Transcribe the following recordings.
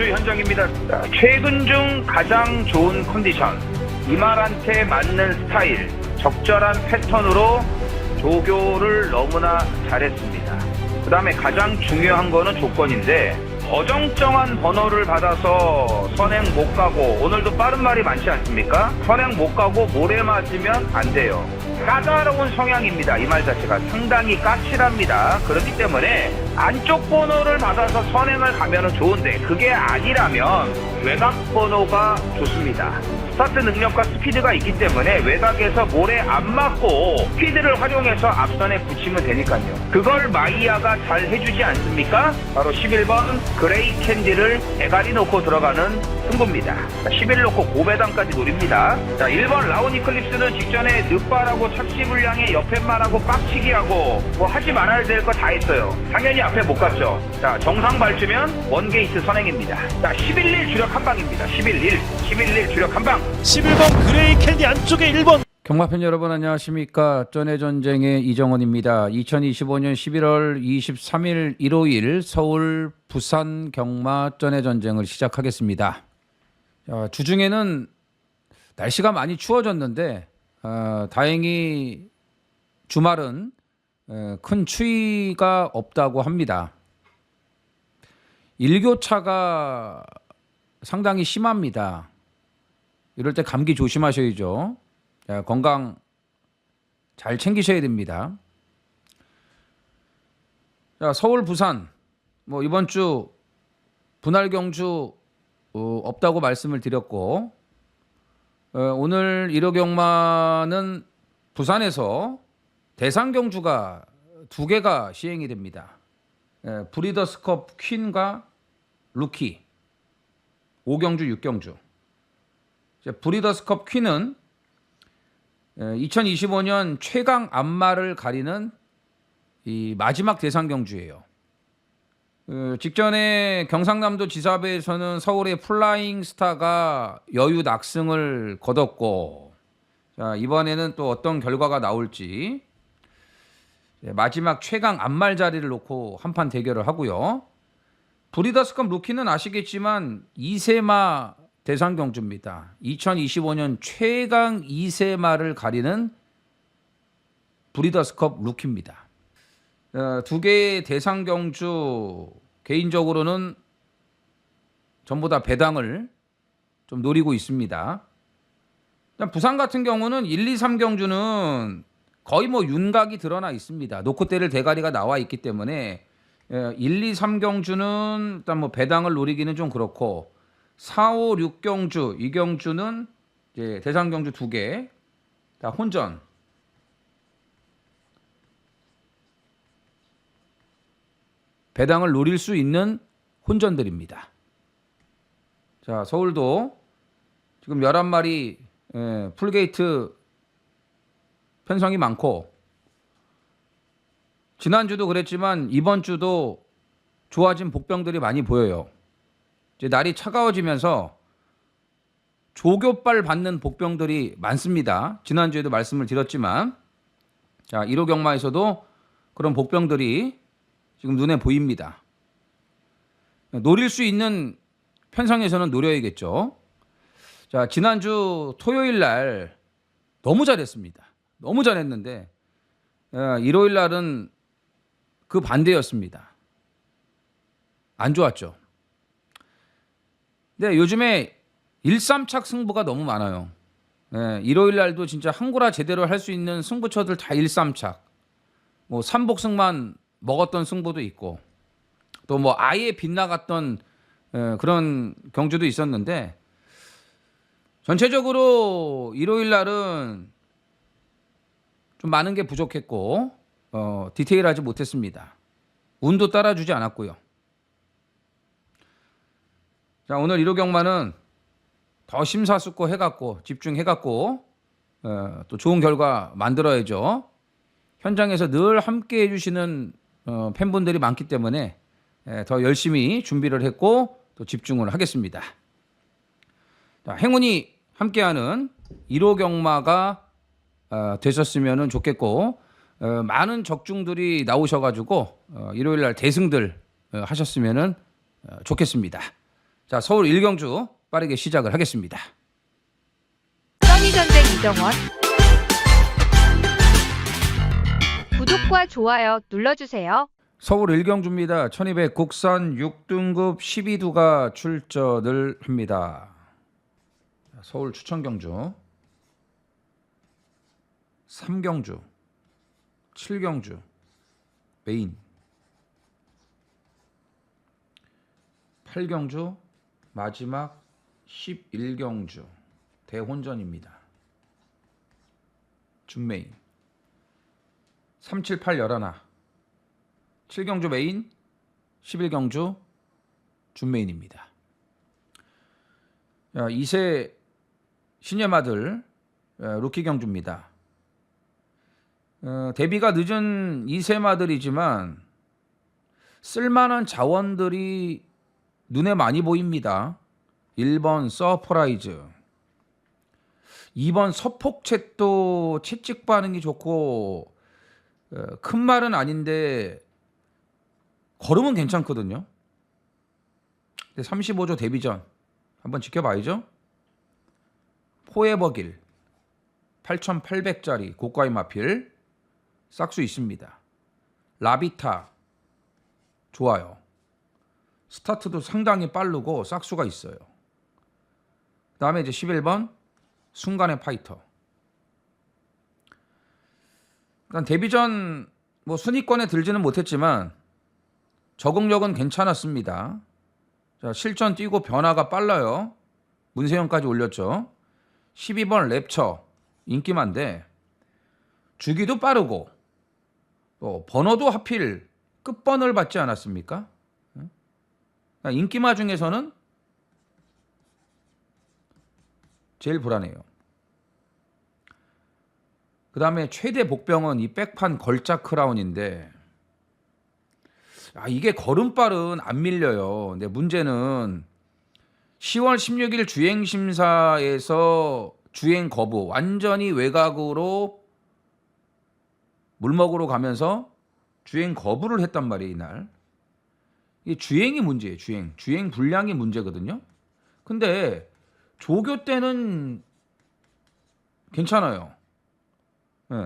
경주 현장입니다. 최근 중 가장 좋은 컨디션, 이말한테 맞는 스타일, 적절한 패턴으로 조교를 너무나 잘했습니다. 그 다음에 가장 중요한 거는 조건인데, 어정쩡한 번호를 받아서 선행 못 가고, 오늘도 빠른 말이 많지 않습니까? 선행 못 가고 모래 맞으면 안 돼요. 까다로운 성향입니다. 이 말 자체가 상당히 까칠합니다. 그렇기 때문에 안쪽 번호를 받아서 선행을 가면 좋은데, 그게 아니라면 외곽 번호가 좋습니다. 스타트 능력과 스피드가 있기 때문에 외곽에서 모래 안 맞고 스피드를 활용해서 앞선에 붙이면 되니까요. 그걸 마이야가 잘 해주지 않습니까? 바로 11번 그레이 캔디를 대가리 놓고 들어가는 승부입니다. 11 놓고 고배당까지 노립니다. 자, 1번 라운 이클립스는 직전에 늦바라고 착시 불량에 옆에만 하고 빡치기하고 뭐 하지 말아야 될 거 다 했어요. 당연히 앞에 못 갔죠. 자, 정상 발주면 원게이트 선행입니다. 자, 11일 주력 한방입니다. 11일 주력 한방. 11번 그레이 캔디 안쪽에 1번. 경마팬 여러분 안녕하십니까. 전해전쟁의 이정원입니다. 2025년 11월 23일 일요일 서울 부산 경마 전해전쟁을 시작하겠습니다. 주중에는 날씨가 많이 추워졌는데 다행히 주말은 큰 추위가 없다고 합니다. 일교차가 상당히 심합니다. 이럴 때 감기 조심하셔야죠. 건강 잘 챙기셔야 됩니다. 자, 서울 부산 뭐 이번 주 분할 경주 없다고 말씀을 드렸고, 오늘 1호 경마는 부산에서 대상 경주가 2개가 시행이 됩니다. 브리더스컵 퀸과 루키 5경주 6경주. 브리더스컵 퀸은 2025년 최강 안마를 가리는 이 마지막 대상 경주예요. 직전에 경상남도 지사배에서는 서울의 플라잉 스타가 여유 낙승을 거뒀고, 자, 이번에는 또 어떤 결과가 나올지 마지막 최강 안말 자리를 놓고 한판 대결을 하고요. 브리더스컵 루키는 아시겠지만 2세마 대상 경주입니다. 2025년 최강 2세마를 가리는 브리더스컵 루키입니다. 2개의 대상 경주 개인적으로는 전부 다 배당을 좀 노리고 있습니다. 부산 같은 경우는 1, 2, 3 경주는 거의 뭐 윤곽이 드러나 있습니다. 놓고 때릴 대가리가 나와 있기 때문에 1, 2, 3 경주는 일단 뭐 배당을 노리기는 좀 그렇고, 4, 5, 6 경주, 이 경주는 이제 대상 경주 2개 다 혼전. 배당을 노릴 수 있는 혼전들입니다. 자, 서울도 지금 11마리 풀게이트 편성이 많고, 지난주도 그랬지만 이번 주도 좋아진 복병들이 많이 보여요. 이제 날이 차가워지면서 조교빨 받는 복병들이 많습니다. 지난주에도 말씀을 드렸지만, 자, 1호 경마에서도 그런 복병들이 지금 눈에 보입니다. 노릴 수 있는 편성에서는 노려야겠죠. 자, 지난주 토요일 날 너무 잘했습니다. 너무 잘했는데 일요일 날은 그 반대였습니다. 안 좋았죠. 근데 요즘에 1, 3착 승부가 너무 많아요. 일요일 날도 진짜 한구라 제대로 할 수 있는 승부처들 다 1, 3착. 뭐 3복승만 먹었던 승부도 있고, 또 뭐 아예 빗나갔던 그런 경주도 있었는데, 전체적으로 일요일 날은 좀 많은 게 부족했고 디테일하지 못했습니다. 운도 따라주지 않았고요. 자, 오늘 1호 경마는 더 심사숙고 해갖고 집중해갖고 또 좋은 결과 만들어야죠. 현장에서 늘 함께 해주시는 팬분들이 많기 때문에 더 열심히 준비를 했고 또 집중을 하겠습니다. 자, 행운이 함께하는 1호 경마가 되셨으면 좋겠고, 많은 적중들이 나오셔가지고 일요일 날 대승들 하셨으면 좋겠습니다. 자, 서울 1경주 빠르게 시작을 하겠습니다. 써니전쟁 이정원 구독과 좋아요 눌러주세요. 서울 1경주입니다. 1200 국산 6등급 12두가 출전을 합니다. 서울 추천경주 3경주 7경주 메인 8경주 마지막 11경주 대혼전입니다. 준메인 3, 7, 8 11 7경주 메인 11경주 준메인입니다. 2세 신예마들 루키 경주입니다. 데뷔가 늦은 2세마들이지만 쓸만한 자원들이 눈에 많이 보입니다. 1번 서프라이즈, 2번 서폭챗도 채찍 반응이 좋고 큰 말은 아닌데 걸음은 괜찮거든요. 35조 데뷔전 한번 지켜봐야죠. 포에버길 8,800짜리 고가의 마필 싹수 있습니다. 라비타 좋아요. 스타트도 상당히 빠르고 싹수가 있어요. 그 다음에 이제 11번 순간의 파이터. 일단 데뷔전 뭐 순위권에 들지는 못했지만 적응력은 괜찮았습니다. 자, 실전 뛰고 변화가 빨라요. 문세영까지 올렸죠. 12번 랩처 인기만데 주기도 빠르고 또 번호도 하필 끝번호를 받지 않았습니까? 인기마 중에서는 제일 불안해요. 그 다음에 최대 복병은 이 백판 걸작 크라운인데 이게 걸음발은 안 밀려요. 근데 문제는 10월 16일 주행심사에서 주행 거부, 완전히 외곽으로 물 먹으러 가면서 주행 거부를 했단 말이에요. 이날 이 주행이 문제예요. 주행 분량이 문제거든요. 근데 조교 때는 괜찮아요.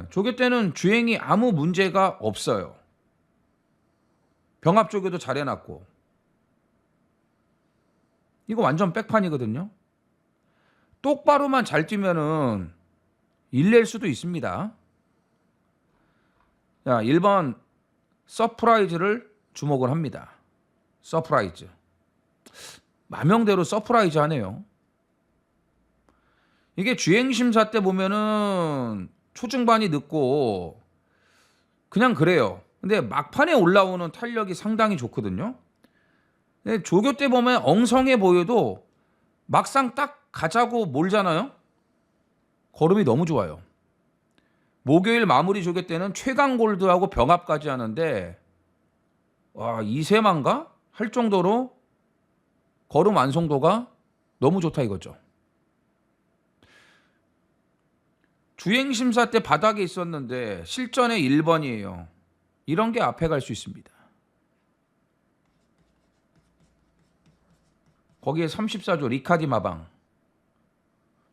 조교 때는 주행이 아무 문제가 없어요. 병합 조교도 잘 해놨고 이거 완전 백판이거든요. 똑바로만 잘 뛰면은 일낼 수도 있습니다. 자, 1번 서프라이즈를 주목을 합니다. 서프라이즈. 마명대로 서프라이즈 하네요. 이게 주행심사 때 보면은 초중반이 늦고 그냥 그래요. 근데 막판에 올라오는 탄력이 상당히 좋거든요. 근데 조교 때 보면 엉성해 보여도 막상 딱 가자고 몰잖아요. 걸음이 너무 좋아요. 목요일 마무리 조교 때는 최강 골드하고 병합까지 하는데 와, 2세만가 할 정도로 걸음 완성도가 너무 좋다 이거죠. 주행심사 때 바닥에 있었는데 실전에 1번이에요. 이런 게 앞에 갈 수 있습니다. 거기에 34조 리카디 마방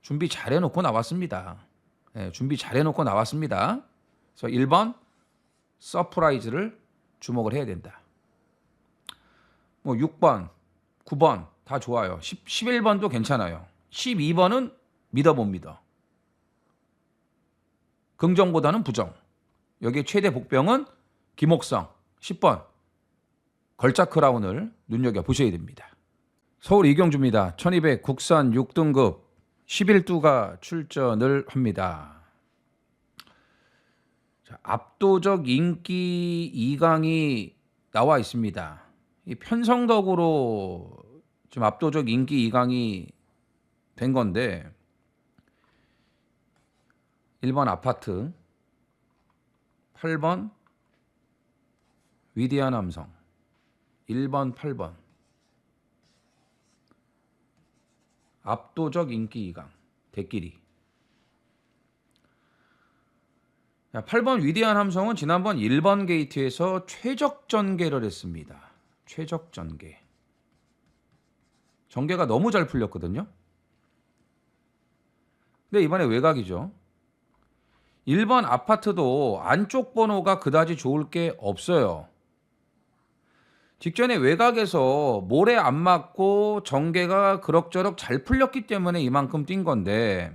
준비 잘 해놓고 나왔습니다. 준비 잘 해놓고 나왔습니다. 그래서 1번 서프라이즈를 주목을 해야 된다. 뭐 6번, 9번 다 좋아요. 11번도 괜찮아요. 12번은 믿어봅니다. 긍정보다는 부정. 여기에 최대 복병은 김옥성 10번 걸작 크라운을 눈여겨보셔야 됩니다. 서울 이경주입니다. 1200 국산 6등급 11두가 출전을 합니다. 자, 압도적 인기 2강이 나와 있습니다. 이 편성덕으로 좀 압도적 인기 2강이 된 건데 1번 아파트, 8번 위대한 함성, 1번, 8번 압도적 인기 2강 대끼리. 8번 위대한 함성은 지난번 1번 게이트에서 최적 전개를 했습니다. 최적 전개. 전개가 너무 잘 풀렸거든요. 근데 이번에 외곽이죠. 1번 아파트도 안쪽 번호가 그다지 좋을 게 없어요. 직전에 외곽에서 모래 안 맞고 전개가 그럭저럭 잘 풀렸기 때문에 이만큼 뛴 건데,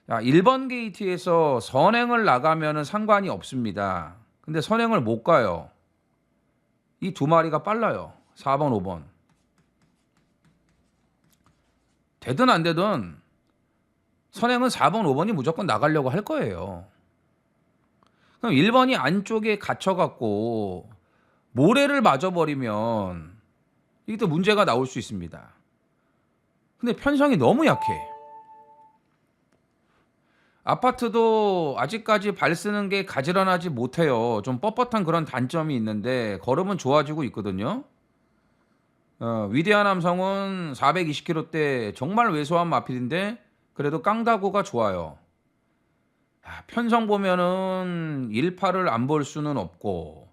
1번 게이트에서 선행을 나가면 상관이 없습니다. 근데 선행을 못 가요. 이 두 마리가 빨라요. 4번, 5번. 되든 안 되든 선행은 4번, 5번이 무조건 나가려고 할 거예요. 그럼 1번이 안쪽에 갇혀갖고 모래를 맞아버리면 이게 또 문제가 나올 수 있습니다. 근데 편성이 너무 약해. 아파트도 아직까지 발 쓰는 게 가지런하지 못해요. 좀 뻣뻣한 그런 단점이 있는데 걸음은 좋아지고 있거든요. 위대한 함성은 420km대 정말 왜소한 마필인데 그래도 깡다구가 좋아요. 편성 보면은 18을 안 볼 수는 없고,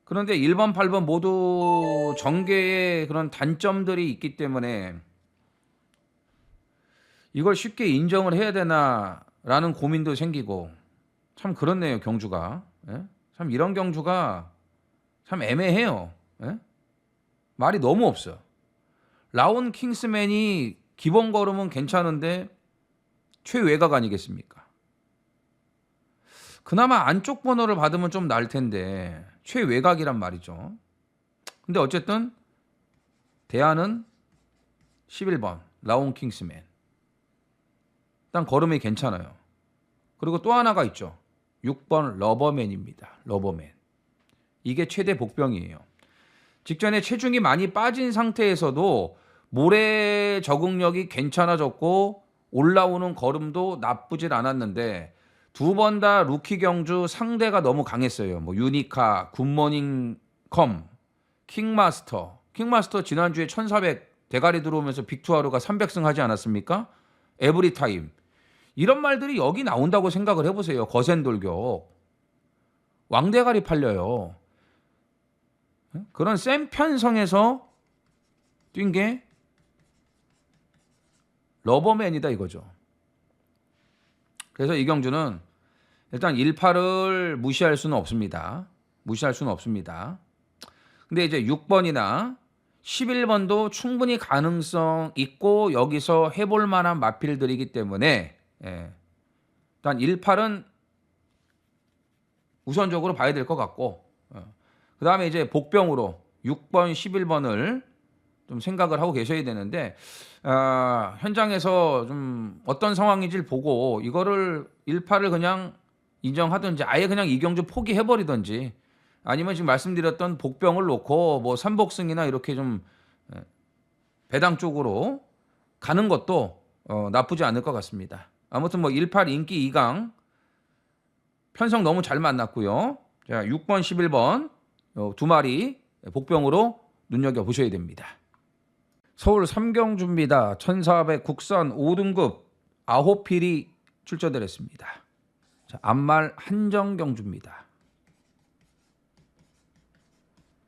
그런데 1번, 8번 모두 전개에 그런 단점들이 있기 때문에 이걸 쉽게 인정을 해야 되나라는 고민도 생기고, 참 그렇네요, 경주가. 예? 참 이런 경주가 참 애매해요. 예? 말이 너무 없어. 라온 킹스맨이 기본 걸음은 괜찮은데 최외곽 아니겠습니까? 그나마 안쪽 번호를 받으면 좀 나을 텐데 최외곽이란 말이죠. 근데 어쨌든 대안은 11번 라온 킹스맨. 일단 걸음이 괜찮아요. 그리고 또 하나가 있죠. 6번 러버맨입니다. 러버맨. 이게 최대 복병이에요. 직전에 체중이 많이 빠진 상태에서도 모래 적응력이 괜찮아졌고 올라오는 걸음도 나쁘질 않았는데 두 번 다 루키 경주 상대가 너무 강했어요. 뭐 유니카, 굿모닝 컴, 킹마스터. 킹마스터 지난주에 1400 대가리 들어오면서 빅투아루가 300승 하지 않았습니까? 에브리타임. 이런 말들이 여기 나온다고 생각을 해보세요. 거센돌격. 왕대가리 팔려요. 그런 센 편성에서 뛴 게 러버맨이다 이거죠. 그래서 이 경주는 일단 18을 무시할 수는 없습니다. 무시할 수는 없습니다. 근데 이제 6번이나 11번도 충분히 가능성 있고 여기서 해볼 만한 마필들이기 때문에 일단 18은 우선적으로 봐야 될 것 같고, 그 다음에 이제 복병으로 6번, 11번을 좀 생각을 하고 계셔야 되는데, 현장에서 좀 어떤 상황인지를 보고 이거를 18을 그냥 인정하든지 아예 그냥 이 경주 포기해버리든지, 아니면 지금 말씀드렸던 복병을 놓고 뭐 삼복승이나 이렇게 좀 배당 쪽으로 가는 것도 나쁘지 않을 것 같습니다. 아무튼 뭐 18 인기 2강 편성 너무 잘 만났고요. 자, 6번, 11번 두 마리 복병으로 눈여겨보셔야 됩니다. 서울 3경주입니다. 1400 국산 5등급 9필이 출전을 했습니다. 자, 앞말 한정경주입니다.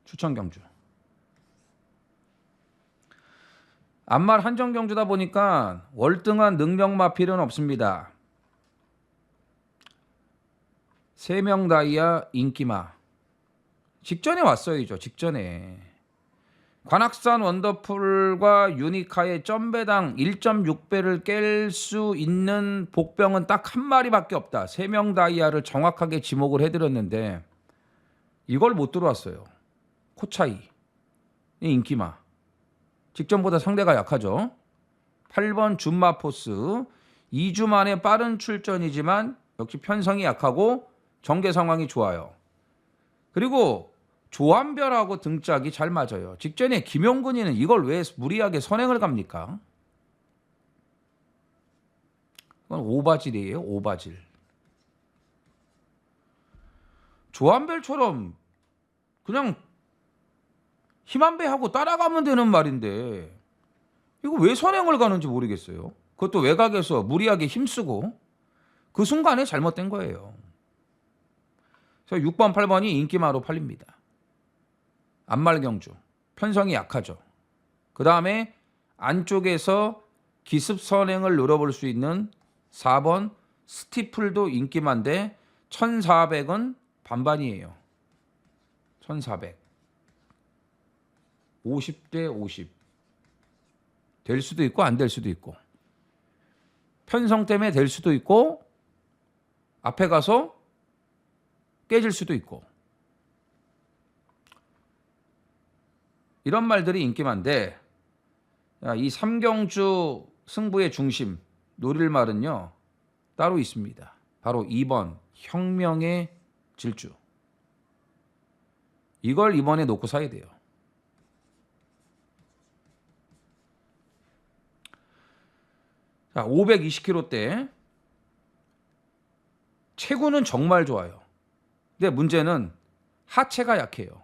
추천경주. 앞말 한정경주다 보니까 월등한 능력마필은 없습니다. 3명 다이아 인기마. 직전에 왔어야죠. 직전에. 관악산 원더풀과 유니카의 점배당 1.6배를 깰 수 있는 복병은 딱 한 마리밖에 없다. 3명 다이아를 정확하게 지목을 해드렸는데 이걸 못 들어왔어요. 코차이, 인기마. 직전보다 상대가 약하죠. 8번 준마포스. 2주 만에 빠른 출전이지만 역시 편성이 약하고 전개 상황이 좋아요. 그리고 조한별하고 등짝이 잘 맞아요. 직전에 김용근이는 이걸 왜 무리하게 선행을 갑니까? 그건 오바질이에요. 오바질. 조한별처럼 그냥 힘 한 배 하고 따라가면 되는 말인데 이거 왜 선행을 가는지 모르겠어요. 그것도 외곽에서 무리하게 힘쓰고 그 순간에 잘못된 거예요. 그래서 6번, 8번이 인기마로 팔립니다. 앞말경주. 편성이 약하죠. 그 다음에 안쪽에서 기습 선행을 노려볼 수 있는 4번 스티플도 인기만데 1400은 반반이에요. 1400. 50대 50. 될 수도 있고 안 될 수도 있고. 편성 때문에 될 수도 있고 앞에 가서 깨질 수도 있고. 이런 말들이 인기만데 이 삼경주 승부의 중심 노릴 말은요 따로 있습니다. 바로 2번 혁명의 질주. 이걸 이번에 놓고 사야 돼요. 자, 520kg대 체구는 정말 좋아요. 근데 문제는 하체가 약해요.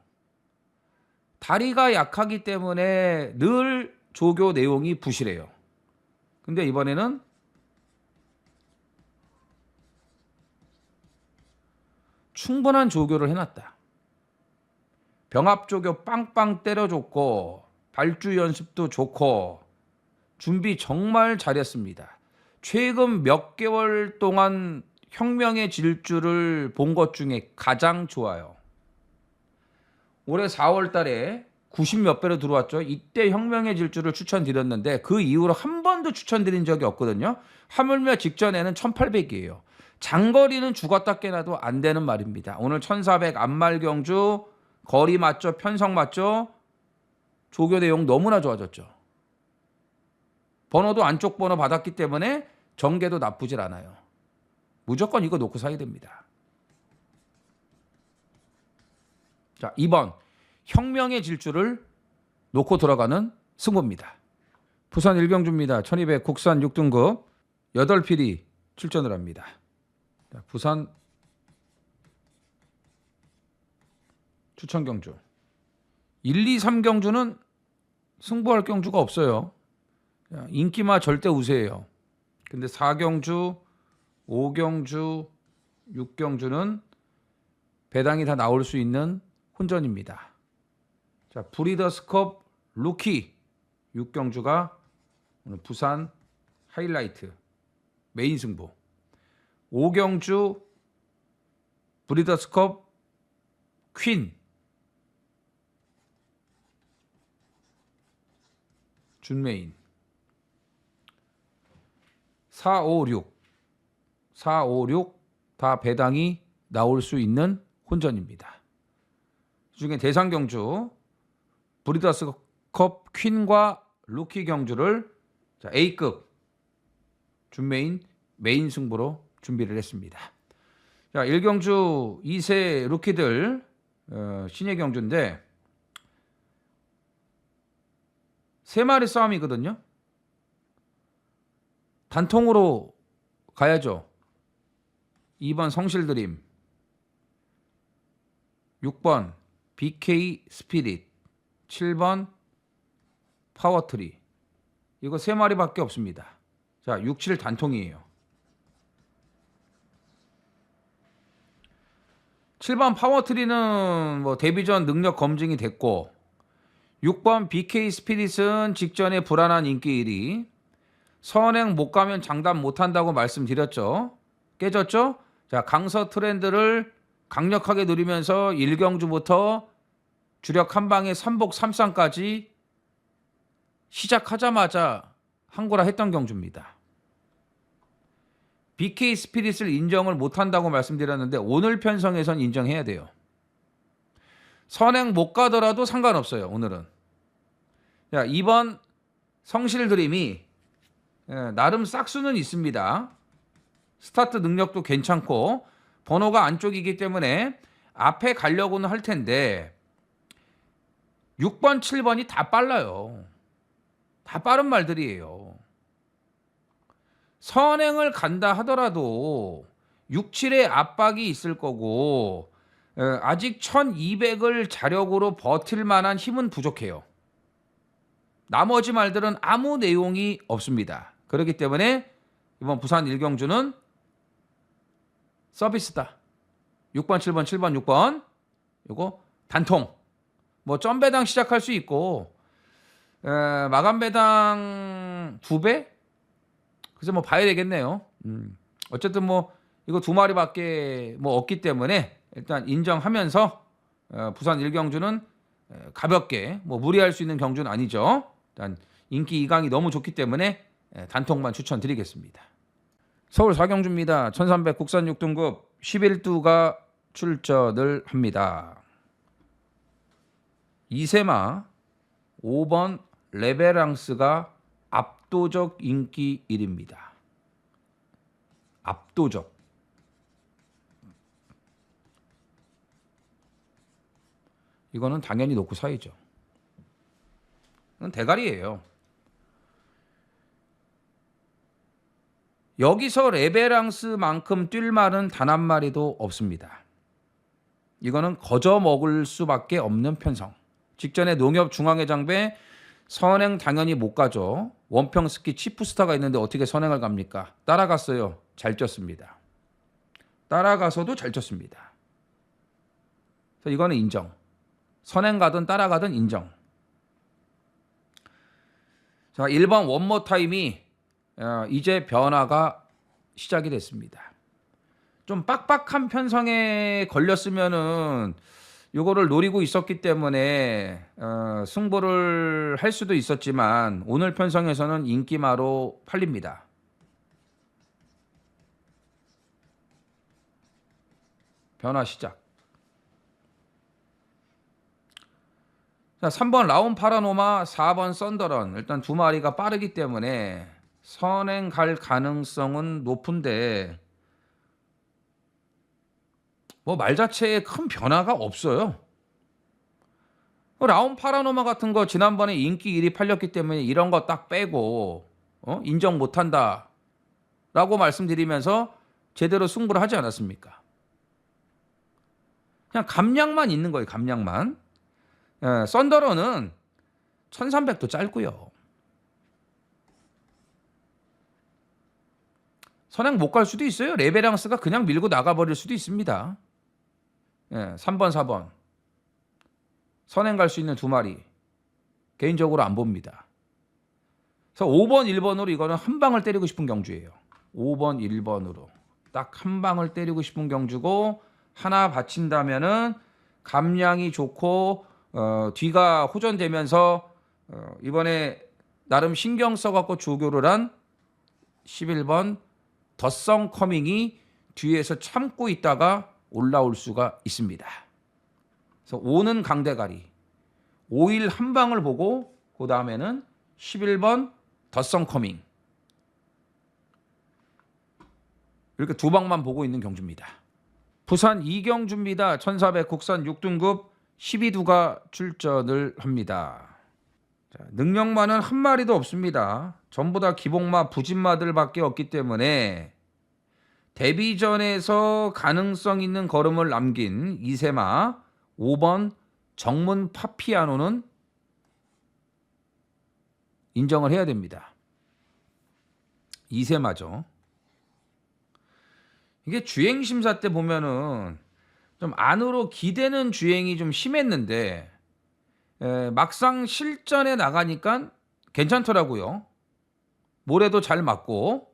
다리가 약하기 때문에 늘 조교 내용이 부실해요. 근데 이번에는 충분한 조교를 해놨다. 병합 조교 빵빵 때려줬고 발주 연습도 좋고 준비 정말 잘했습니다. 최근 몇 개월 동안 혁명의 질주를 본 것 중에 가장 좋아요. 올해 4월 달에 90몇 배로 들어왔죠. 이때 혁명의 질주를 추천드렸는데 그 이후로 한 번도 추천드린 적이 없거든요. 하물며 직전에는 1800이에요. 장거리는 죽었다 깨나도 안 되는 말입니다. 오늘 1400 안말경주 거리 맞죠? 편성 맞죠? 조교 내용 너무나 좋아졌죠. 번호도 안쪽 번호 받았기 때문에 전개도 나쁘질 않아요. 무조건 이거 놓고 사야 됩니다. 자, 2번 혁명의 질주를 놓고 들어가는 승부입니다. 부산 일경주입니다. 1200 국산 6등급 8필이 출전을 합니다. 자, 부산 추천 경주 1, 2, 3 경주는 승부할 경주가 없어요. 인기마 절대 우세해요. 근데 4경주, 5경주, 6경주는 배당이 다 나올 수 있는 혼전입니다. 자, 브리더스컵 루키 6경주가 오늘 부산 하이라이트 메인 승부. 5경주 브리더스컵 퀸 준메인. 4, 5, 6 다 배당이 나올 수 있는 혼전입니다. 그중에 대상 경주 브리더스컵 퀸과 루키 경주를 자, A급 준메인 메인 승부로 준비를 했습니다. 자, 1경주 2세 루키들 신예 경주인데 3마리 싸움이거든요. 단통으로 가야죠. 2번 성실드림, 6번 BK 스피릿, 7번 파워트리. 이거 3마리밖에 없습니다. 자, 6, 7 단통이에요. 7번 파워트리는 뭐 데뷔전 능력 검증이 됐고 6번 BK 스피릿은 직전에 불안한 인기 1위. 선행 못 가면 장담 못 한다고 말씀드렸죠. 깨졌죠? 자, 강서 트렌드를 강력하게 누리면서 1경주부터 주력 한 방에 3복 3상까지 시작하자마자 한고라 했던 경주입니다. BK 스피릿을 인정을 못 한다고 말씀드렸는데 오늘 편성에선 인정해야 돼요. 선행 못 가더라도 상관없어요. 오늘은. 자, 2번 성실드림이 나름 싹수는 있습니다. 스타트 능력도 괜찮고 번호가 안쪽이기 때문에 앞에 가려고는 할 텐데 6번, 7번이 다 빨라요. 다 빠른 말들이에요. 선행을 간다 하더라도 6, 7의 압박이 있을 거고 아직 1200을 자력으로 버틸 만한 힘은 부족해요. 나머지 말들은 아무 내용이 없습니다. 그렇기 때문에 이번 부산 1경주는 서비스다. 6번, 7번, 7번, 6번. 요거 단통. 뭐 점배당 시작할 수 있고 마감 배당 2배? 그래서 뭐 봐야 되겠네요. 어쨌든 뭐 이거 2마리밖에 뭐 없기 때문에 일단 인정하면서 부산 1경주는 가볍게 뭐 무리할 수 있는 경주는 아니죠. 일단 인기 2강이 너무 좋기 때문에 단통만 추천드리겠습니다. 서울 4경주입니다. 1300 국산 6등급 11두가 출전을 합니다. 이세마 5번 레베랑스가 압도적 인기 1위입니다. 압도적. 이거는 당연히 놓고 사야죠. 이건 대가리예요. 여기서 레베랑스만큼 뛸 말은 단 한 마리도 없습니다. 이거는 거저 먹을 수밖에 없는 편성. 직전에 농협 중앙회장배 선행 당연히 못 가죠. 원평스키 치프스타가 있는데 어떻게 선행을 갑니까? 따라갔어요. 잘 쪘습니다. 따라가서도 잘 쪘습니다. 그래서 이거는 인정. 선행 가든 따라가든 인정. 자, 1번 원모 타임이 이제 변화가 시작이 됐습니다. 좀 빡빡한 편성에 걸렸으면은 요거를 노리고 있었기 때문에 승부를 할 수도 있었지만 오늘 편성에서는 인기마로 팔립니다. 변화 시작. 자, 3번 라운 파라노마, 4번 썬더런. 일단 2마리가 빠르기 때문에 선행 갈 가능성은 높은데 뭐 말 자체에 큰 변화가 없어요. 라운 파라노마 같은 거 지난번에 인기 1위 팔렸기 때문에 이런 거 딱 빼고 인정 못한다 라고 말씀드리면서 제대로 승부를 하지 않았습니까? 그냥 감량만 있는 거예요. 감량만. 썬더런은 1300도 짧고요. 선행 못 갈 수도 있어요. 레베랑스가 그냥 밀고 나가버릴 수도 있습니다. 3번 4번 선행 갈 수 있는 2마리 개인적으로 안 봅니다. 그래서 5번 1번으로 이거는 한 방을 때리고 싶은 경주예요. 5번 1번으로 딱 한 방을 때리고 싶은 경주고, 하나 받친다면은 감량이 좋고 뒤가 호전되면서 이번에 나름 신경 써갖고 조교를 한 11번 더성 커밍이 뒤에서 참고 있다가 올라올 수가 있습니다. 그래서 5는 강대가리, 5일 한 방을 보고 그 다음에는 11번 더성 커밍, 이렇게 2방만 보고 있는 경주입니다. 부산 2경주입니다. 1400 국산 6등급 12두가 출전을 합니다. 자, 능력마는 한 마리도 없습니다. 전부 다 기복마 부진마들밖에 없기 때문에 데뷔전에서 가능성 있는 걸음을 남긴 이세마 5번 정문 파피아노는 인정을 해야 됩니다. 이세마죠. 이게 주행심사 때 보면은 좀 안으로 기대는 주행이 좀 심했는데 막상 실전에 나가니까 괜찮더라고요. 모래도 잘 맞고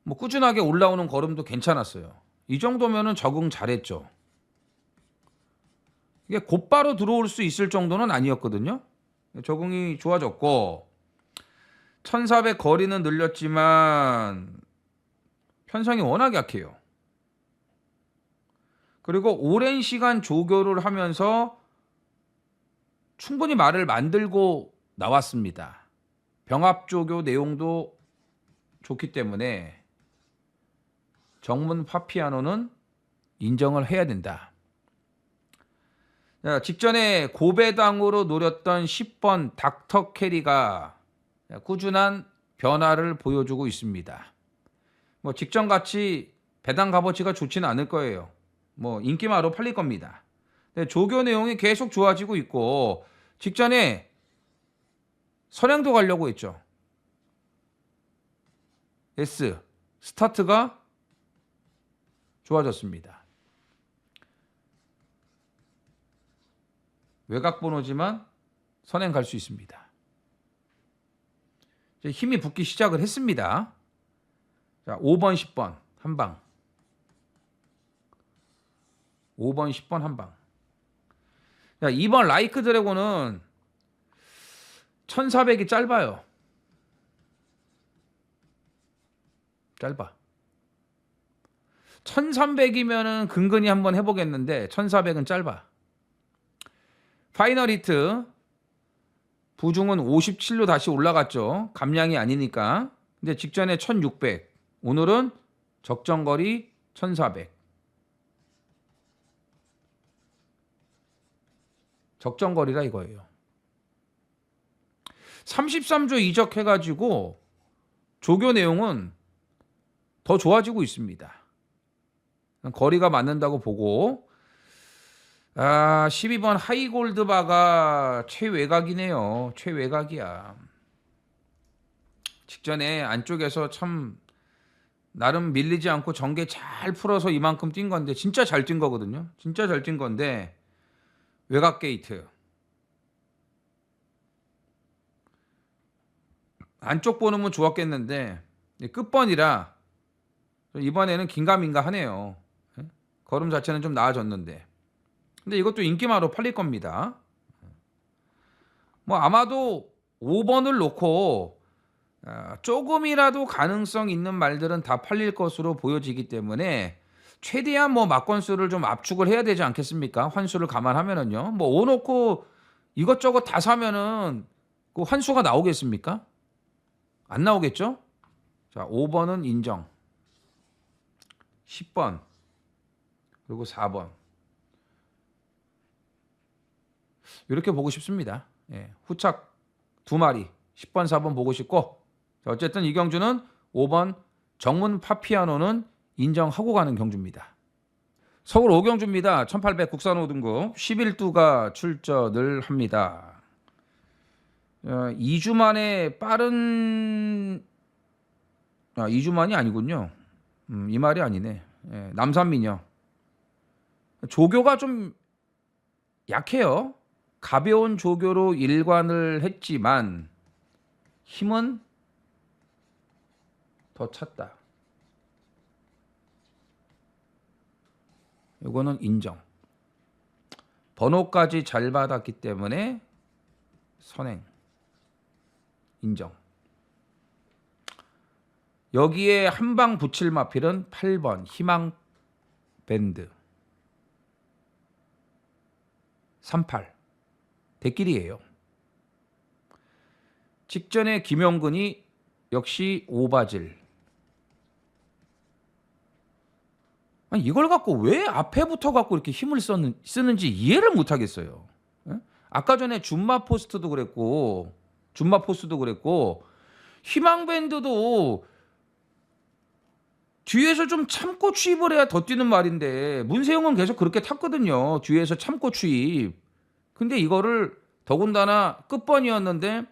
뭐 꾸준하게 올라오는 걸음도 괜찮았어요. 이 정도면은 적응 잘했죠. 이게 곧바로 들어올 수 있을 정도는 아니었거든요. 적응이 좋아졌고 1400 거리는 늘렸지만 편성이 워낙 약해요. 그리고 오랜 시간 조교를 하면서 충분히 말을 만들고 나왔습니다. 병합 조교 내용도 좋기 때문에 정문 파피아노는 인정을 해야 된다. 자, 직전에 고배당으로 노렸던 10번 닥터 캐리가 꾸준한 변화를 보여주고 있습니다. 뭐 직전같이 배당 값어치가 좋지는 않을 거예요. 뭐 인기마로 팔릴 겁니다. 근데 조교 내용이 계속 좋아지고 있고 직전에 선행도 가려고 했죠. S 스타트가 좋아졌습니다. 외곽 번호지만 선행 갈 수 있습니다. 이제 힘이 붙기 시작을 했습니다. 자, 5번, 10번 한 방. 5번, 10번 한 방. 자, 2번 라이크 드래곤은 1400이 짧아요. 짧아. 1300이면은 근근히 한번 해보겠는데 1400은 짧아. 파이널 히트 부중은 57로 다시 올라갔죠. 감량이 아니니까. 근데 직전에 1600. 오늘은 적정거리 1400. 적정거리라 이거예요. 33조 이적해가지고 조교 내용은 더 좋아지고 있습니다. 거리가 맞는다고 보고 12번 하이골드바가 최외곽이네요. 최외곽이야. 직전에 안쪽에서 참 나름 밀리지 않고 전개 잘 풀어서 이만큼 뛴 건데 진짜 잘 뛴 거거든요. 진짜 잘 뛴 건데 외곽 게이트. 안쪽 보는 좋았겠는데 끝번이라 이번에는 긴가민가 하네요. 걸음 자체는 좀 나아졌는데. 근데 이것도 인기마로 팔릴 겁니다. 뭐 아마도 5번을 놓고 조금이라도 가능성 있는 말들은 다 팔릴 것으로 보여지기 때문에 최대한 뭐 막건수를 좀 압축을 해야 되지 않겠습니까? 환수를 감안하면은요. 뭐 5 놓고 이것저것 다 사면은 그 환수가 나오겠습니까? 안 나오겠죠? 자, 5번은 인정. 10번 그리고 4번 이렇게 보고 싶습니다. 예, 후착 2마리 10번 4번 보고 싶고 자, 어쨌든 이 경주는 5번 정문 파피아노는 인정하고 가는 경주입니다. 서울 5경주입니다. 1800 국산 5등급 11두가 출전을 합니다. 2주 만에 빠른 2주 만이 아니군요. 이 말이 아니네. 예, 남산미녀. 조교가 좀 약해요. 가벼운 조교로 일관을 했지만 힘은 더 찼다. 이거는 인정. 번호까지 잘 받았기 때문에 선행. 인정. 여기에 한 방 붙일 마필은 8번 희망 밴드 38 대길이에요. 직전에 김영근이 역시 오바질. 아니, 이걸 갖고 왜 앞에부터 갖고 이렇게 힘을 쓰는지 이해를 못 하겠어요. 아까 전에 줌마 포스트도 그랬고 희망 밴드도 뒤에서 좀 참고 추입을 해야 더 뛰는 말인데 문세영은 계속 그렇게 탔거든요. 뒤에서 참고 추입. 근데 이거를 더군다나 끝번이었는데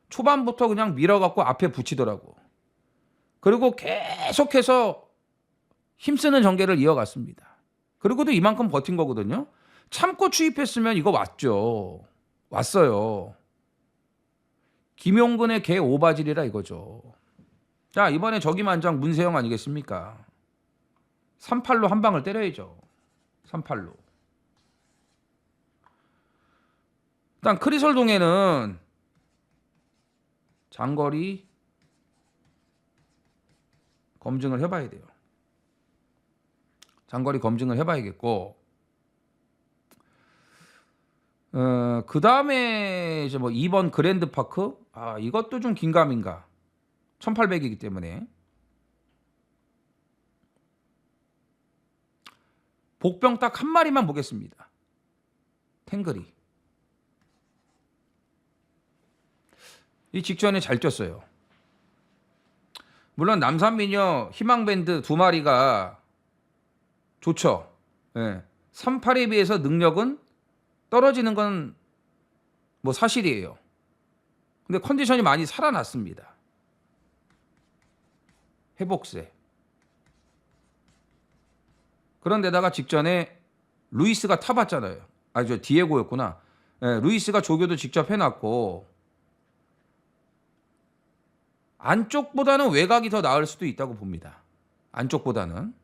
초반부터 그냥 밀어갖고 앞에 붙이더라고. 그리고 계속해서 힘쓰는 전개를 이어갔습니다. 그리고도 이만큼 버틴 거거든요. 참고 추입했으면 이거 왔죠. 왔어요. 김용근의 개 오바질이라 이거죠. 자, 이번에 저기만장 문세영 아니겠습니까? 38로 한 방을 때려야죠. 38로. 일단 크리설동에는 장거리 검증을 해봐야 돼요. 장거리 검증을 해봐야겠고, 그 다음에 이제 뭐 2번 그랜드파크, 이것도 좀 긴가민가. 1800이기 때문에 복병 딱 한 마리만 보겠습니다. 탱글이 이 직전에 잘 뛰었어요. 물론 남산미녀 희망밴드 2마리가 좋죠. 예. 38에 비해서 능력은 떨어지는 건 뭐 사실이에요. 근데 컨디션이 많이 살아났습니다. 회복세. 그런데다가 직전에 루이스가 타봤잖아요. 저 디에고였구나. 루이스가 조교도 직접 해놨고 안쪽보다는 외곽이 더 나을 수도 있다고 봅니다. 안쪽보다는.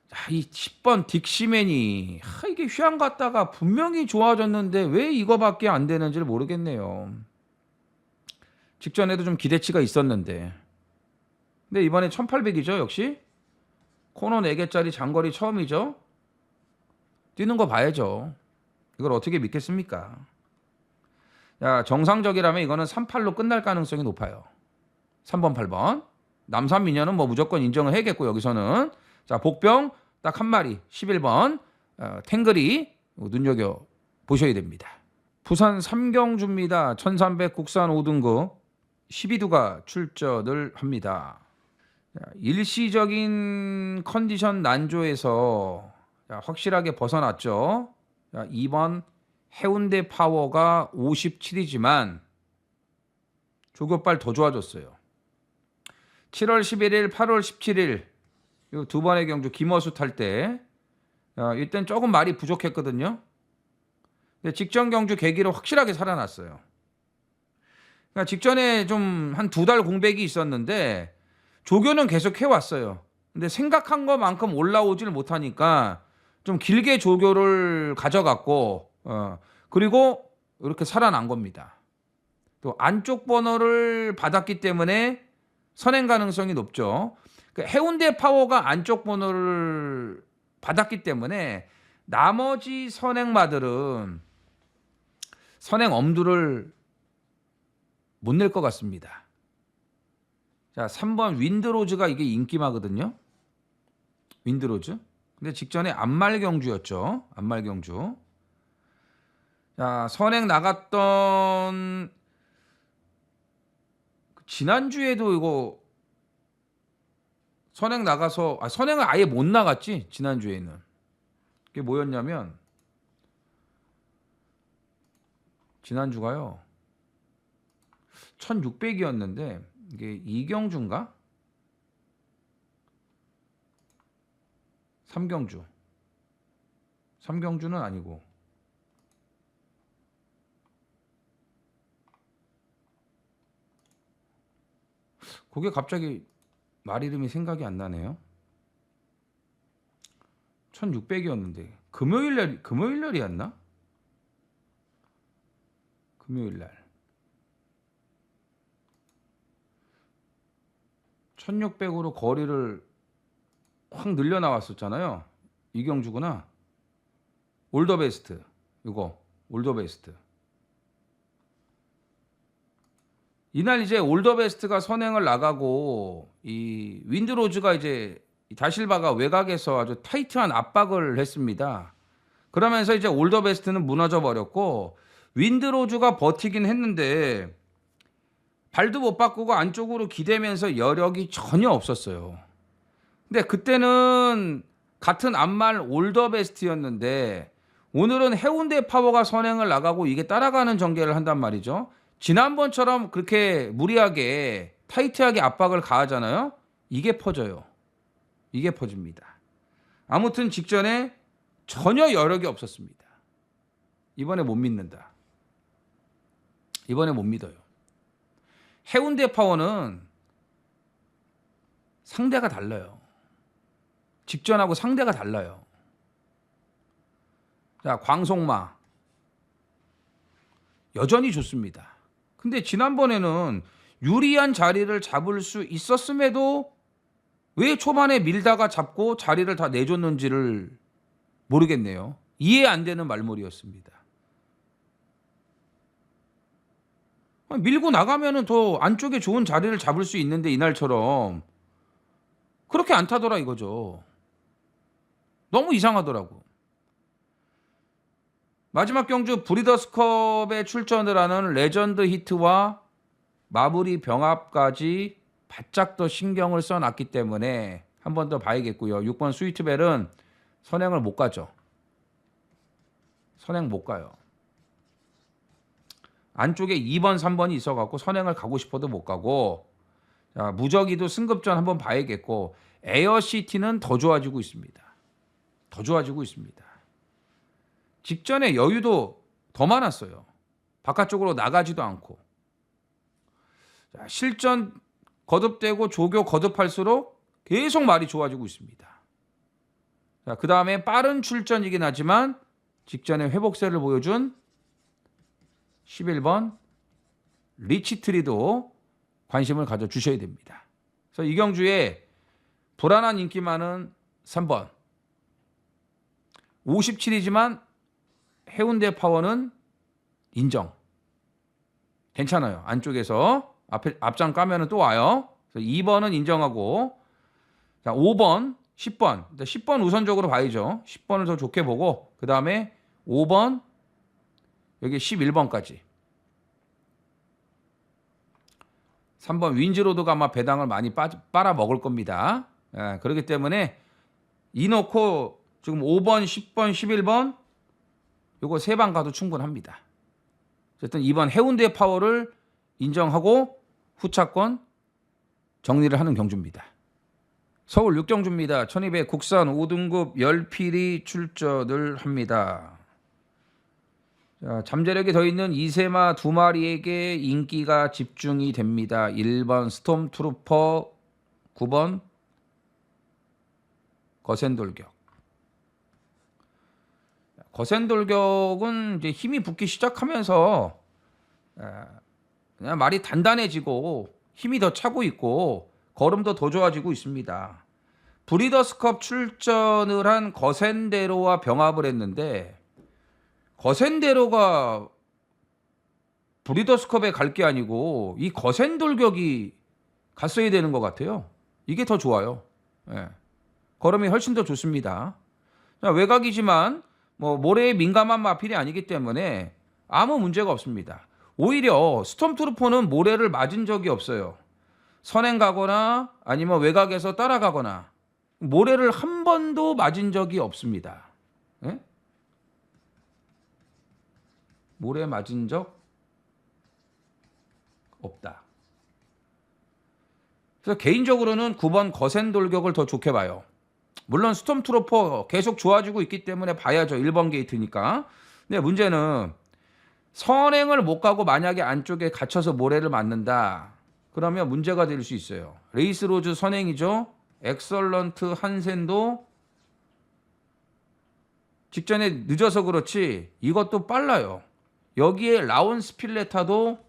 자, 이 10번 딕시맨이 이게 휴양 갔다가 분명히 좋아졌는데 왜 이거밖에 안 되는지를 모르겠네요. 직전에도 좀 기대치가 있었는데. 근데 이번에 1800이죠, 역시. 코너 4개짜리 장거리 처음이죠. 뛰는 거 봐야죠. 이걸 어떻게 믿겠습니까? 야, 정상적이라면 이거는 38로 끝날 가능성이 높아요. 3번, 8번. 남산 미녀는 뭐 무조건 인정을 해야겠고 여기서는. 자, 복병 딱 한 마리 11번 탱글이 눈여겨 보셔야 됩니다. 부산 삼경주입니다. 1300 국산 5등급 12두가 출전을 합니다. 일시적인 컨디션 난조에서 확실하게 벗어났죠. 2번 해운대 파워가 57이지만 조교빨 더 좋아졌어요. 7월 11일, 8월 17일 이 두 번의 경주 김어수 탈 때 이땐 조금 말이 부족했거든요. 근데 직전 경주 계기로 확실하게 살아났어요. 그러니까 직전에 좀 한 2달 공백이 있었는데 조교는 계속 해왔어요. 근데 생각한 것만큼 올라오질 못하니까 좀 길게 조교를 가져갔고 그리고 이렇게 살아난 겁니다. 또 안쪽 번호를 받았기 때문에 선행 가능성이 높죠. 해운대 파워가 안쪽 번호를 받았기 때문에 나머지 선행마들은 선행 엄두를 못 낼 것 같습니다. 자, 3번 윈드로즈가 이게 인기마거든요. 윈드로즈. 근데 직전에 안말경주였죠. 안말경주. 자, 선행 나갔던 지난주에도 이거 선행 나가서 선행을 아예 못 나갔지. 지난주에는. 그게 뭐였냐면 지난주가요 1600이었는데 이게 이경주인가? 3경주는 아니고 그게 갑자기 말 이름이 생각이 안 나네요. 1600이었는데 금요일 날이었나? 금요일 날 1600으로 거리를 확 늘려 나왔었잖아요. 이경주구나. 올더베스트. 이거 올더베스트. 이날 이제 올더베스트가 선행을 나가고 이 윈드로즈가 이제 다실바가 외곽에서 아주 타이트한 압박을 했습니다. 그러면서 이제 올더베스트는 무너져 버렸고 윈드로즈가 버티긴 했는데 발도 못 바꾸고 안쪽으로 기대면서 여력이 전혀 없었어요. 근데 그때는 같은 앞말 올더베스트였는데 오늘은 해운대 파워가 선행을 나가고 이게 따라가는 전개를 한단 말이죠. 지난번처럼 그렇게 무리하게 타이트하게 압박을 가하잖아요. 이게 퍼져요. 이게 퍼집니다. 아무튼 직전에 전혀 여력이 없었습니다. 이번에 못 믿는다. 이번에 못 믿어요. 해운대 파워는 상대가 달라요. 직전하고 상대가 달라요. 자, 광송마 여전히 좋습니다. 근데 지난번에는 유리한 자리를 잡을 수 있었음에도 왜 초반에 밀다가 잡고 자리를 다 내줬는지를 모르겠네요. 이해 안 되는 말머리였습니다. 밀고 나가면은 더 안쪽에 좋은 자리를 잡을 수 있는데 이날처럼 그렇게 안 타더라 이거죠. 너무 이상하더라고. 마지막 경주 브리더스컵에 출전을 하는 레전드 히트와 마무리 병합까지 바짝 더 신경을 써놨기 때문에 한 번 더 봐야겠고요. 6번 스위트벨은 선행을 못 가죠. 선행 못 가요. 안쪽에 2번, 3번이 있어갖고 선행을 가고 싶어도 못 가고, 자, 무적이도 승급전 한번 봐야겠고, 에어시티는 더 좋아지고 있습니다. 더 좋아지고 있습니다. 직전에 여유도 더 많았어요. 바깥쪽으로 나가지도 않고. 자, 실전 거듭되고 조교 거듭할수록 계속 말이 좋아지고 있습니다. 자, 그 다음에 빠른 출전이긴 하지만 직전에 회복세를 보여준 11번 리치트리도 관심을 가져주셔야 됩니다. 그래서 이 경주에 불안한 인기 많은 3번 57이지만 해운대 파워는 인정. 괜찮아요. 안쪽에서 앞장 까면은 또 와요. 그래서 2번은 인정하고, 자 5번, 10번. 10번 우선적으로 봐야죠. 10번을 더 좋게 보고 그 다음에 5번 여기 11번까지. 3번 윈즈로드가 아마 배당을 많이 빨아 먹을 겁니다. 예, 그렇기 때문에 이 놓고 지금 5번, 10번, 11번 요거 3방 가도 충분합니다. 어쨌든 이번 해운대 파워를 인정하고 후차권 정리를 하는 경주입니다. 서울 6경주입니다. 1200 국산 5등급 10필이 출전을 합니다. 자, 잠재력이 더 있는 이세마 2마리에게 인기가 집중이 됩니다. 1번 스톰트루퍼, 9번 거센돌격. 거센돌격은 이제 힘이 붙기 시작하면서 그냥 말이 단단해지고 힘이 더 차고 있고 걸음도 더 좋아지고 있습니다. 브리더스컵 출전을 한 거센대로와 병합을 했는데 거센대로가 브리더스컵에 갈 게 아니고 이 거센돌격이 갔어야 되는 것 같아요. 이게 더 좋아요. 예. 걸음이 훨씬 더 좋습니다. 자, 외곽이지만 뭐 모래에 민감한 마필이 아니기 때문에 아무 문제가 없습니다. 오히려 스톰트루퍼는 모래를 맞은 적이 없어요. 선행 가거나 아니면 외곽에서 따라가거나 모래를 한 번도 맞은 적이 없습니다. 예? 모래 맞은 적 없다. 그래서 개인적으로는 9번 거센 돌격을 더 좋게 봐요. 물론 스톰트루퍼 계속 좋아지고 있기 때문에 봐야죠. 1번 게이트니까. 근데 문제는 선행을 못 가고 만약에 안쪽에 갇혀서 모래를 맞는다. 그러면 문제가 될 수 있어요. 레이스로즈 선행이죠. 엑설런트 한센도 직전에 늦어서 그렇지 이것도 빨라요. 여기에 라온 스필레타도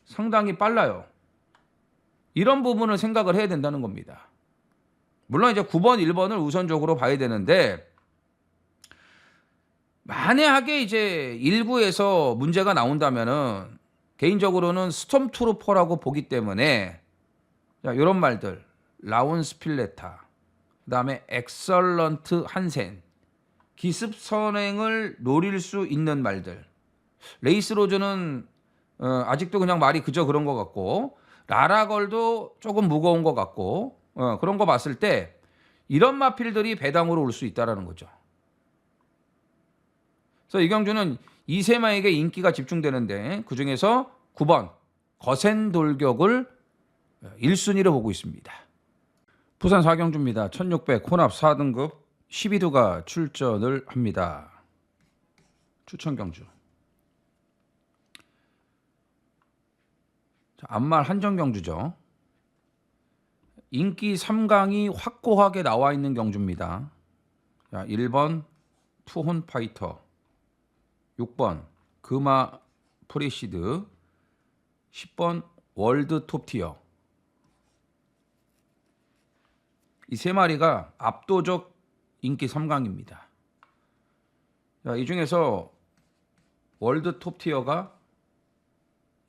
상당히 빨라요. 이런 부분을 생각을 해야 된다는 겁니다. 물론 이제 9번, 1번을 우선적으로 봐야 되는데 만약에 이제 1구에서 문제가 나온다면은 개인적으로는 스톰트루퍼라고 보기 때문에 이런 말들 라온 스필레타 그다음에 엑설런트 한센 기습 선행을 노릴 수 있는 말들 레이스로즈는 아직도 그냥 말이 그저 그런 것 같고 라라걸도 조금 무거운 것 같고 그런 거 봤을 때 이런 마필들이 배당으로 올 수 있다는 거죠. 그래서 이 경주는 이세마에게 인기가 집중되는데 그중에서 9번 거센 돌격을 1순위로 보고 있습니다. 부산 4경주입니다. 1600 혼합 4등급 12두가 출전을 합니다. 추천 경주. 암말 한정 경주죠. 인기 3강이 확고하게 나와 있는 경주입니다. 자, 1번 투혼 파이터, 6번 금화 프리시드, 10번 월드 톱티어. 이 세 마리가 압도적 인기 3강입니다. 자, 이 중에서 월드 톱티어가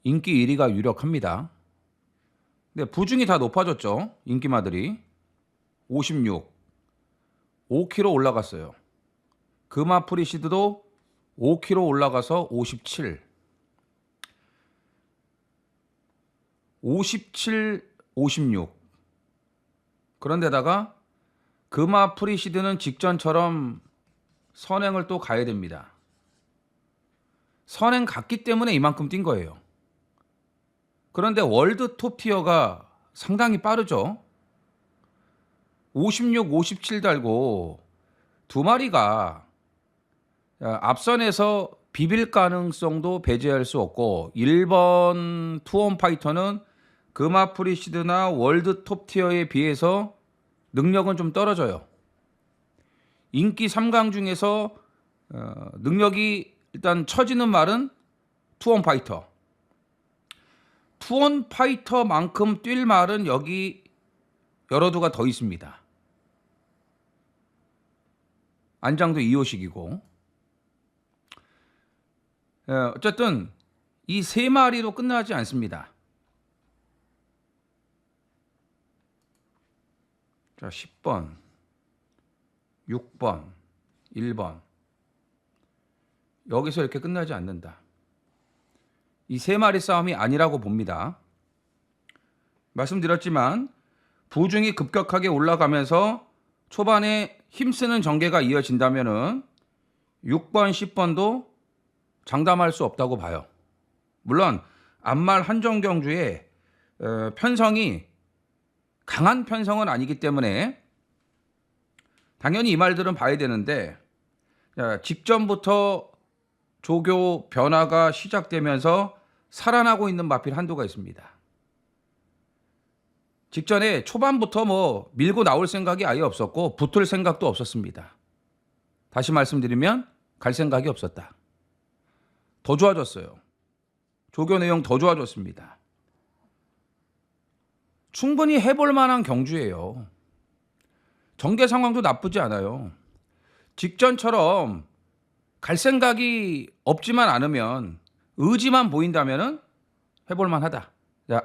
인기 1위가 유력합니다. 근데 부중이 다 높아졌죠. 인기마들이 56, 5kg 올라갔어요. 금화 프리시드도 5kg 올라가서 57, 57, 56. 그런데다가 금화 프리시드는 직전처럼 선행을 또 가야 됩니다. 선행 갔기 때문에 이만큼 뛴 거예요. 그런데 월드 톱티어가 상당히 빠르죠. 56, 57 달고 두 마리가 앞선에서 비빌 가능성도 배제할 수 없고 1번 투원 파이터는 금화 프리시드나 월드 톱티어에 비해서 능력은 좀 떨어져요. 인기 3강 중에서 능력이 일단 처지는 말은 투원 파이터. 투원 파이터만큼 뛸 말은 여기 여러 두가 더 있습니다. 안장도 2호식이고 어쨌든 이 세 마리로 끝나지 않습니다. 자, 10번, 6번, 1번 여기서 이렇게 끝나지 않는다. 이 세 마리 싸움이 아니라고 봅니다. 말씀드렸지만 부중이 급격하게 올라가면서 초반에 힘쓰는 전개가 이어진다면은 6번, 10번도 장담할 수 없다고 봐요. 물론 앞말 한정경주의 편성이 강한 편성은 아니기 때문에 당연히 이 말들은 봐야 되는데 직전부터 조교 변화가 시작되면서 살아나고 있는 마필 한두가 있습니다. 직전에 초반부터 뭐 밀고 나올 생각이 아예 없었고 붙을 생각도 없었습니다. 다시 말씀드리면 갈 생각이 없었다. 더 좋아졌어요. 조교 내용 더 좋아졌습니다. 충분히 해볼 만한 경주예요. 전개 상황도 나쁘지 않아요. 직전처럼 갈 생각이 없지만 않으면 의지만 보인다면 해볼 만하다.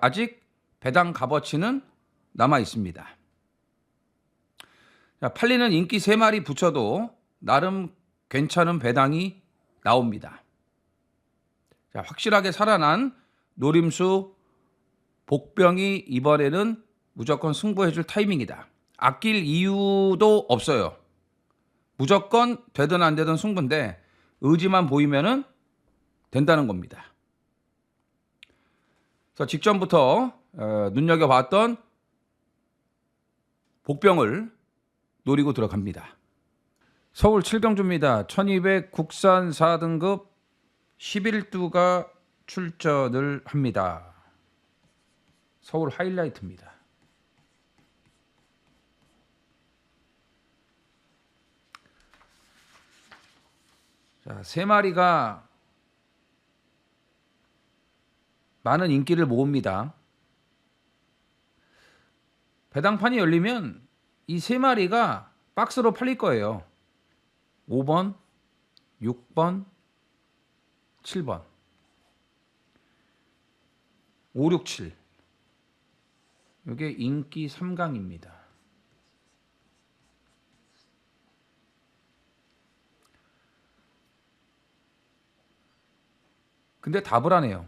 아직 배당 값어치는 남아 있습니다. 팔리는 인기 3마리 붙여도 나름 괜찮은 배당이 나옵니다. 확실하게 살아난 노림수 복병이 이번에는 무조건 승부해줄 타이밍이다. 아낄 이유도 없어요. 무조건 되든 안 되든 승부인데 의지만 보이면은 된다는 겁니다. 그래서 직전부터 눈여겨봤던 복병을 노리고 들어갑니다. 서울 7경주입니다. 1200 국산 4등급 11두가 출전을 합니다. 서울 하이라이트입니다. 자, 3마리가 많은 인기를 모읍니다. 배당판이 열리면 이 3마리가 박스로 팔릴 거예요. 5번, 6번, 7번. 5, 6, 7. 이게 인기 3강입니다. 근데 답을 안 해요.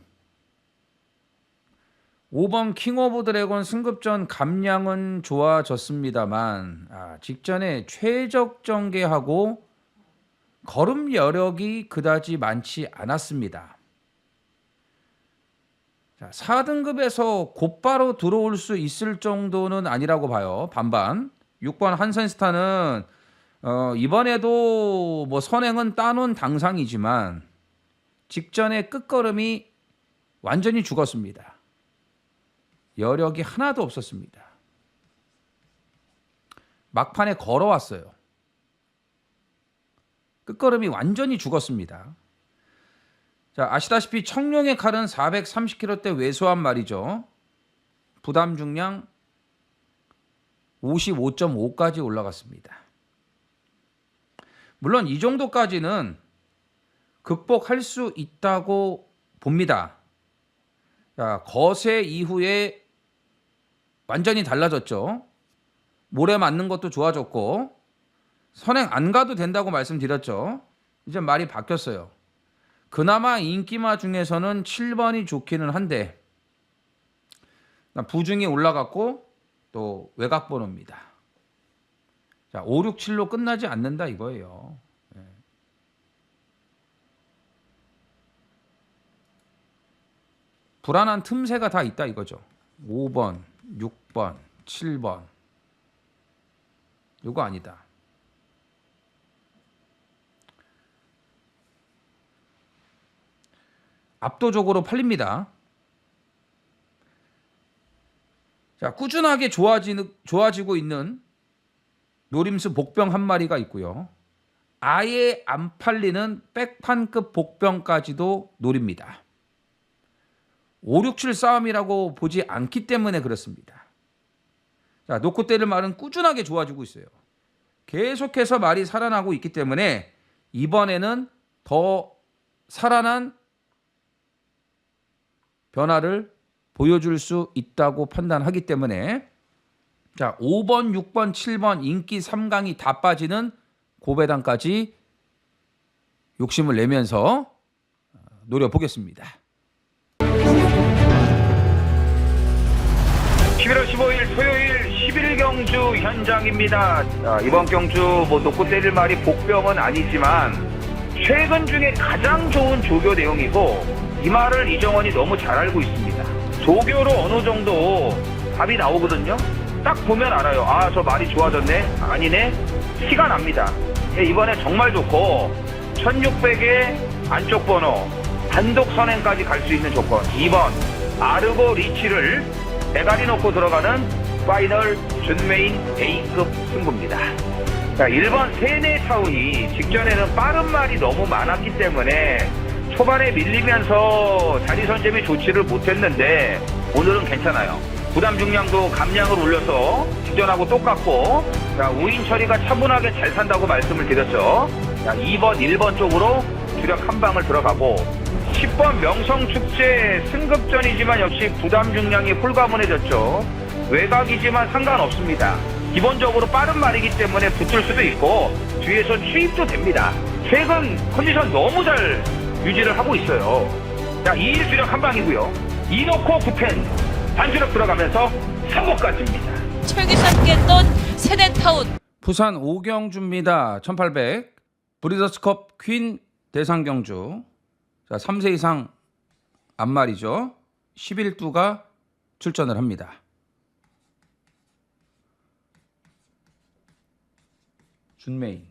5번 킹 오브 드래곤 승급전 감량은 좋아졌습니다만 직전에 최적 전개하고 걸음 여력이 그다지 많지 않았습니다. 4등급에서 곧바로 들어올 수 있을 정도는 아니라고 봐요. 반반. 6번 한센스타는 이번에도 뭐 선행은 따놓은 당상이지만 직전에 끝걸음이 완전히 죽었습니다. 여력이 하나도 없었습니다. 막판에 걸어왔어요. 끝걸음이 완전히 죽었습니다. 자, 아시다시피 청룡의 칼은 430kg대 외소한 말이죠. 부담 중량 55.5까지 올라갔습니다. 물론 이 정도까지는 극복할 수 있다고 봅니다. 자, 거세 이후에 완전히 달라졌죠. 모래 맞는 것도 좋아졌고 선행 안 가도 된다고 말씀드렸죠. 이제 말이 바뀌었어요. 그나마 인기마 중에서는 7번이 좋기는 한데 부중이 올라갔고 또 외곽 번호입니다. 자, 5, 6, 7로 끝나지 않는다 이거예요. 불안한 틈새가 다 있다 이거죠. 5번, 6번, 7번. 이거 아니다. 압도적으로 팔립니다. 자, 꾸준하게 좋아지고 있는 노림수 복병 한 마리가 있고요. 아예 안 팔리는 백판급 복병까지도 노립니다. 5, 6, 7 싸움이라고 보지 않기 때문에 그렇습니다. 자, 놓고 때릴 말은 꾸준하게 좋아지고 있어요. 계속해서 말이 살아나고 있기 때문에 이번에는 더 살아난 변화를 보여줄 수 있다고 판단하기 때문에 자, 5번, 6번, 7번 인기 3강이 다 빠지는 고배당까지 욕심을 내면서 노려보겠습니다. 11월 15일 토요일 11경주 현장입니다. 자, 이번 경주 놓고 때릴 말이 복병은 아니지만 최근 중에 가장 좋은 조교 내용이고 이 말을 이정원이 너무 잘 알고 있습니다. 조교로 어느 정도 답이 나오거든요. 딱 보면 알아요. 아, 저 말이 좋아졌네. 아니네. 티가 납니다. 예, 이번에 정말 좋고 1600의 안쪽 번호 단독 선행까지 갈 수 있는 조건. 2번 아르고 리치를 대가리 놓고 들어가는 파이널 준메인 A급 승부입니다. 자, 1번 세네 타운이 직전에는 빠른 말이 너무 많았기 때문에 초반에 밀리면서 자리 선점이 좋지를 못했는데 오늘은 괜찮아요. 부담 중량도 감량을 올려서 직전하고 똑같고, 자, 우인 처리가 차분하게 잘 산다고 말씀을 드렸죠. 자, 2번, 1번 쪽으로 주력 한 방을 들어가고 10번 명성축제 승급전이지만 역시 부담 중량이 홀가분해졌죠. 외곽이지만 상관없습니다. 기본적으로 빠른 말이기 때문에 붙을 수도 있고 뒤에서 추입도 됩니다. 최근 컨디션 너무 잘 유지를 하고 있어요. 자, 2일 주력 한 방이고요. 2놓고 9텐 반주력 들어가면서 3호까지입니다. 철기삼 깼던 세네타운. 부산 오경주입니다. 1800 브리더스컵 퀸 대상경주. 자, 3세 이상 앞말이죠. 11두가 출전을 합니다. 준메인.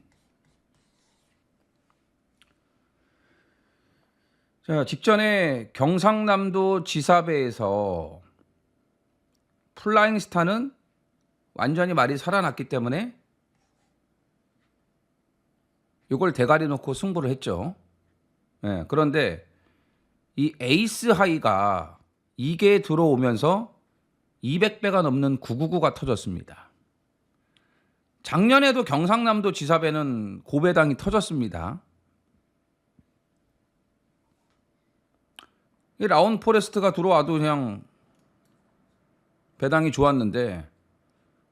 자, 직전에 경상남도 지사배에서 플라잉 스타는 완전히 말이 살아났기 때문에 이걸 대가리 놓고 승부를 했죠. 네, 그런데 이 에이스 하이가 이게 들어오면서 200배가 넘는 999가 터졌습니다. 작년에도 경상남도 지사배는 고배당이 터졌습니다. 이 라운 포레스트가 들어와도 그냥 배당이 좋았는데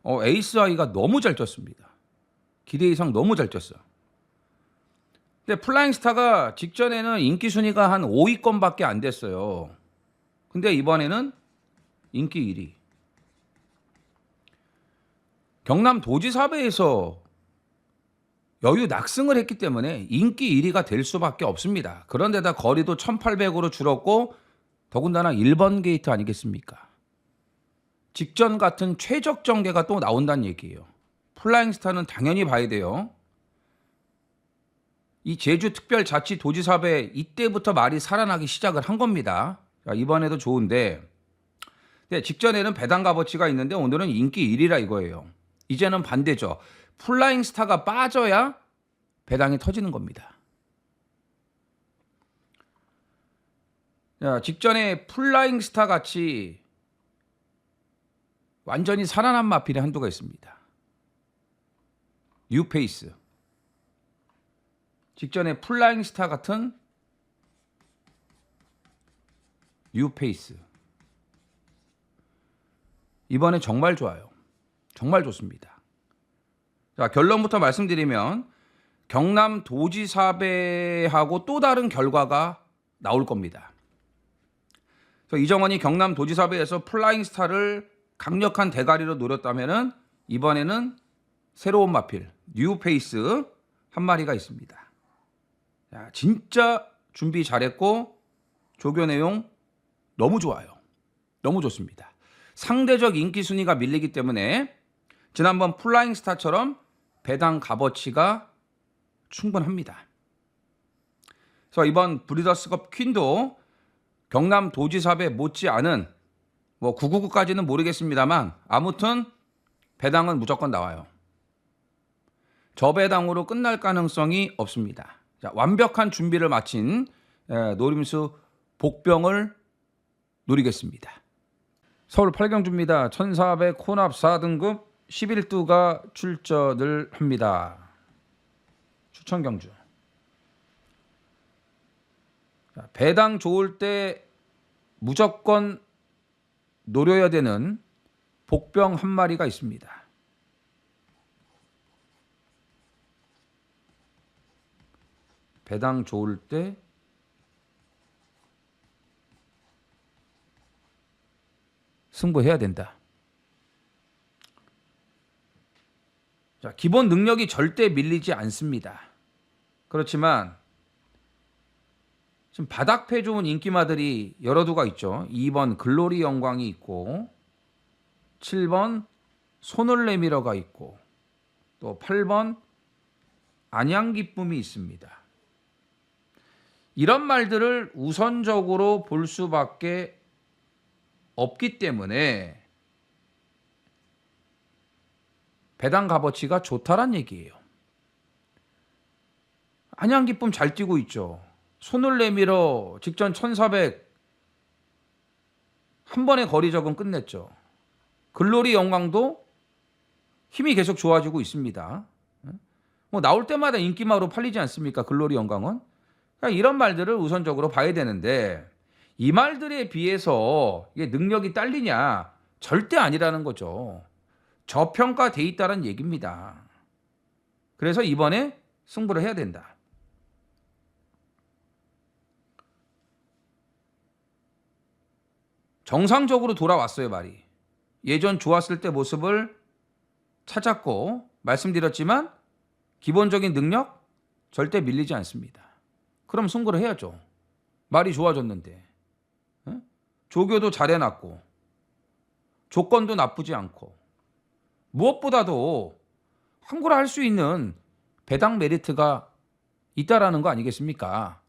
에이스 하이가 너무 잘 쪘습니다. 기대 이상 너무 잘 쪘어. 근데 플라잉 스타가 직전에는 인기 순위가 한 5위권밖에 안 됐어요. 근데 이번에는 인기 1위. 경남 도지사배에서 여유 낙승을 했기 때문에 인기 1위가 될 수밖에 없습니다. 그런데다 거리도 1800으로 줄었고 더군다나 1번 게이트 아니겠습니까? 직전 같은 최적 전개가 또 나온다는 얘기예요. 플라잉 스타는 당연히 봐야 돼요. 이 제주특별자치도지사배 이때부터 말이 살아나기 시작을 한 겁니다. 자, 이번에도 좋은데 직전에는 배당 값어치가 있는데 오늘은 인기 1위라 이거예요. 이제는 반대죠. 플라잉 스타가 빠져야 배당이 터지는 겁니다. 자, 직전에 플라잉 스타 같이 완전히 살아난 마필이 한두가 있습니다. 뉴페이스. 직전에 플라잉 스타 같은 뉴페이스. 이번에 정말 좋아요. 정말 좋습니다. 자, 결론부터 말씀드리면 경남 도지사배하고 또 다른 결과가 나올 겁니다. 그래서 이정원이 경남 도지사배에서 플라잉 스타를 강력한 대가리로 노렸다면은 이번에는 새로운 마필 뉴페이스 한 마리가 있습니다. 야, 진짜 준비 잘했고 조교 내용 너무 좋아요. 너무 좋습니다. 상대적 인기 순위가 밀리기 때문에 지난번 플라잉 스타처럼 배당 값어치가 충분합니다. 그래서 이번 브리더스컵 퀸도 경남 도지사배 못지않은 뭐 999까지는 모르겠습니다만 아무튼 배당은 무조건 나와요. 저배당으로 끝날 가능성이 없습니다. 자, 완벽한 준비를 마친 노림수 복병을 노리겠습니다. 서울 8경주입니다. 1400 혼합 4등급 11두가 출전을 합니다. 추천 경주. 자, 배당 좋을 때 무조건 노려야 되는 복병 한 마리가 있습니다. 배당 좋을 때 승부해야 된다. 자, 기본 능력이 절대 밀리지 않습니다. 그렇지만 지금 바닥패 좋은 인기마들이 여러 두가 있죠. 2번 글로리 영광이 있고 7번 손을 내밀어가 있고 또 8번 안양기쁨이 있습니다. 이런 말들을 우선적으로 볼 수밖에 없기 때문에 배당 값어치가 좋다란 얘기예요. 안양기쁨 잘 뛰고 있죠. 손을 내밀어 직전 1400 한 번에 거리 적응 끝냈죠. 글로리 영광도 힘이 계속 좋아지고 있습니다. 뭐 나올 때마다 인기마로 팔리지 않습니까? 글로리 영광은. 그러니까 이런 말들을 우선적으로 봐야 되는데 이 말들에 비해서 이게 능력이 딸리냐? 절대 아니라는 거죠. 저평가돼 있다는 얘기입니다. 그래서 이번에 승부를 해야 된다. 정상적으로 돌아왔어요, 말이. 예전 좋았을 때 모습을 찾았고 말씀드렸지만 기본적인 능력 절대 밀리지 않습니다. 그럼 승부를 해야죠. 말이 좋아졌는데. 조교도 잘해놨고 조건도 나쁘지 않고 무엇보다도 항구를 할 수 있는 배당 메리트가 있다라는 거 아니겠습니까?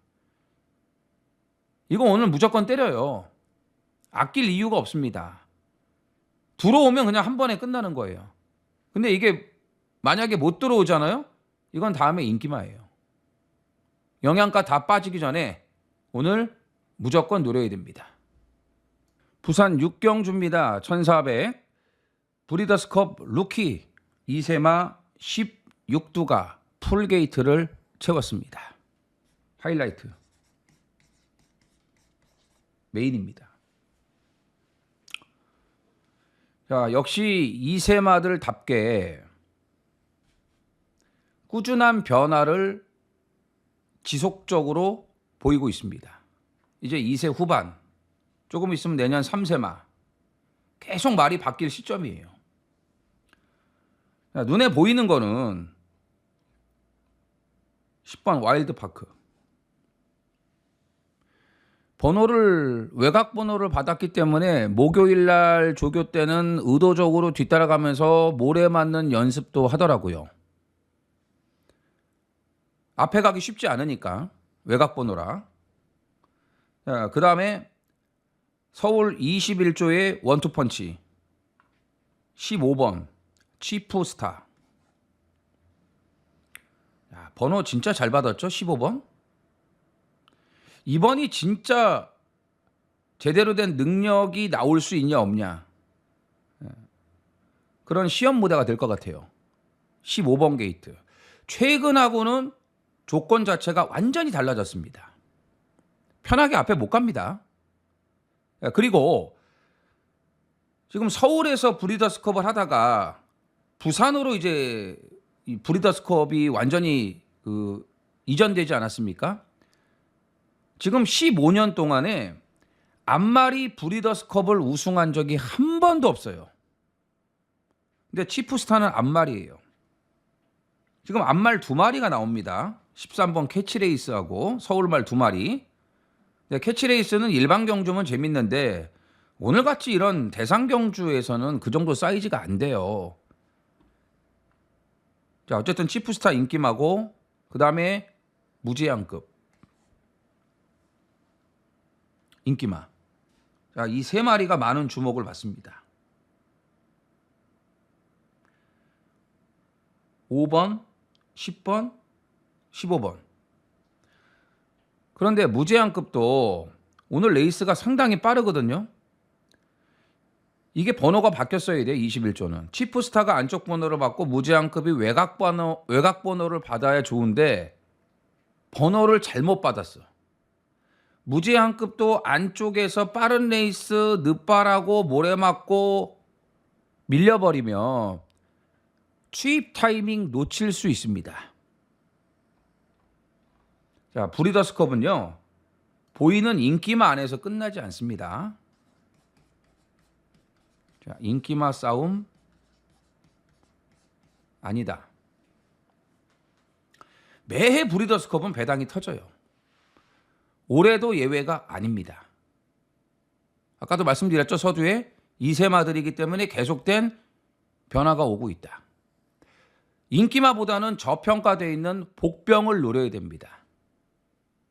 이거 오늘 무조건 때려요. 아낄 이유가 없습니다. 들어오면 그냥 한 번에 끝나는 거예요. 근데 이게 만약에 못 들어오잖아요? 이건 다음에 인기마예요. 영양가 다 빠지기 전에 오늘 무조건 노려야 됩니다. 부산 6경주입니다. 1400 브리더스컵 루키 2세마 16두가 풀게이트를 채웠습니다. 하이라이트 메인입니다. 자, 역시 2세마들답게 꾸준한 변화를 지속적으로 보이고 있습니다. 이제 2세 후반, 조금 있으면 내년 3세마, 계속 말이 바뀔 시점이에요. 자, 눈에 보이는 거는 10번 와일드파크. 외곽 번호를 받았기 때문에 목요일 날 조교 때는 의도적으로 뒤따라가면서 모래 맞는 연습도 하더라고요. 앞에 가기 쉽지 않으니까 외곽 번호라. 그 다음에 서울 21조의 원투펀치 15번 치프스타. 번호 진짜 잘 받았죠? 15번. 이번이 진짜 제대로 된 능력이 나올 수 있냐 없냐, 그런 시험 무대가 될 것 같아요. 15번 게이트. 최근하고는 조건 자체가 완전히 달라졌습니다. 편하게 앞에 못 갑니다. 그리고 지금 서울에서 브리더스컵을 하다가 부산으로 이제 이 브리더스컵이 완전히 이전되지 않았습니까? 지금 15년 동안에 앞마리 브리더스컵을 우승한 적이 한 번도 없어요. 근데 치프스타는 앞마리예요. 지금 앞말 2마리가 나옵니다. 13번 캐치레이스하고 서울말 2마리. 캐치레이스는 일반 경주면 재밌는데 오늘같이 이런 대상 경주에서는 그 정도 사이즈가 안 돼요. 자, 어쨌든 치프스타 인기마고, 그 다음에 무제한급 인기마. 자, 이 세 마리가 많은 주목을 받습니다. 5번, 10번, 15번. 그런데 무제한급도 오늘 레이스가 상당히 빠르거든요. 이게 번호가 바뀌었어야 돼요. 21조는. 치프스타가 안쪽 번호를 받고 무제한급이 외곽 번호를 받아야 좋은데 번호를 잘못 받았어. 무제한급도 안쪽에서 빠른 레이스 늦바라고 모래 맞고 밀려버리면 취입 타이밍 놓칠 수 있습니다. 자, 브리더스컵은요, 보이는 인기마 안에서 끝나지 않습니다. 자, 인기마 싸움 아니다. 매해 브리더스컵은 배당이 터져요. 올해도 예외가 아닙니다. 아까도 말씀드렸죠. 서두에 2세마들이기 때문에 계속된 변화가 오고 있다. 인기마보다는 저평가되어 있는 복병을 노려야 됩니다.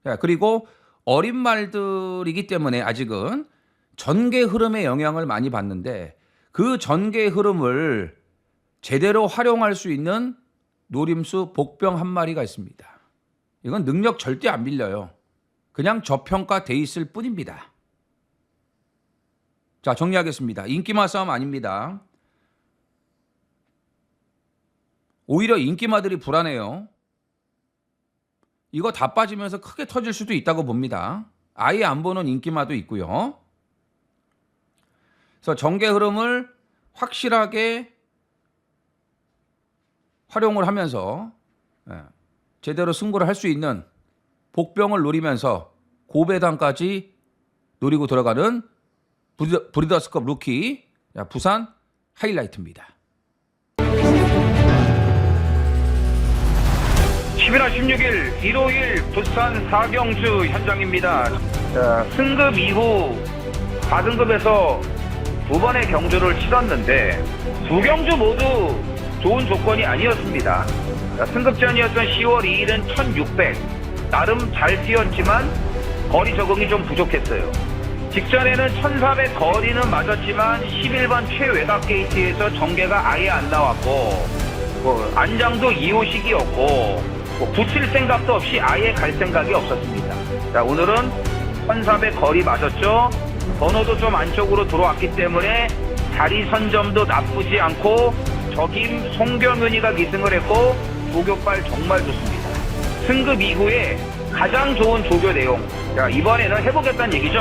자, 그리고 어린 말들이기 때문에 아직은 전개 흐름의 영향을 많이 받는데 그 전개 흐름을 제대로 활용할 수 있는 노림수 복병 한 마리가 있습니다. 이건 능력 절대 안 밀려요. 그냥 저평가돼 있을 뿐입니다. 자, 정리하겠습니다. 인기마 싸움 아닙니다. 오히려 인기마들이 불안해요. 이거 다 빠지면서 크게 터질 수도 있다고 봅니다. 아예 안 보는 인기마도 있고요. 그래서 전개 흐름을 확실하게 활용을 하면서 제대로 승부를 할 수 있는 복병을 노리면서 고배당까지 노리고 들어가는 브리더스컵 루키 부산 하이라이트입니다. 11월 16일 일요일 부산 사경주 현장입니다. 자, 승급 이후 4등급에서 두 번의 경주를 치렀는데 두 경주 모두 좋은 조건이 아니었습니다. 자, 승급전이었던 10월 2일은 1600. 나름 잘 뛰었지만 거리 적응이 좀 부족했어요. 직전에는 1400 거리는 맞았지만 11번 최외곽 게이트에서 전개가 아예 안 나왔고 안장도 2호식이었고 붙일 생각도 없이 아예 갈 생각이 없었습니다. 자, 오늘은 1400 거리 맞았죠. 번호도 좀 안쪽으로 들어왔기 때문에 자리 선점도 나쁘지 않고 적임 송경윤이가 기승을 했고 조교빨 정말 좋습니다. 승급 이후에 가장 좋은 조교 내용. 자, 이번에는 해보겠다는 얘기죠.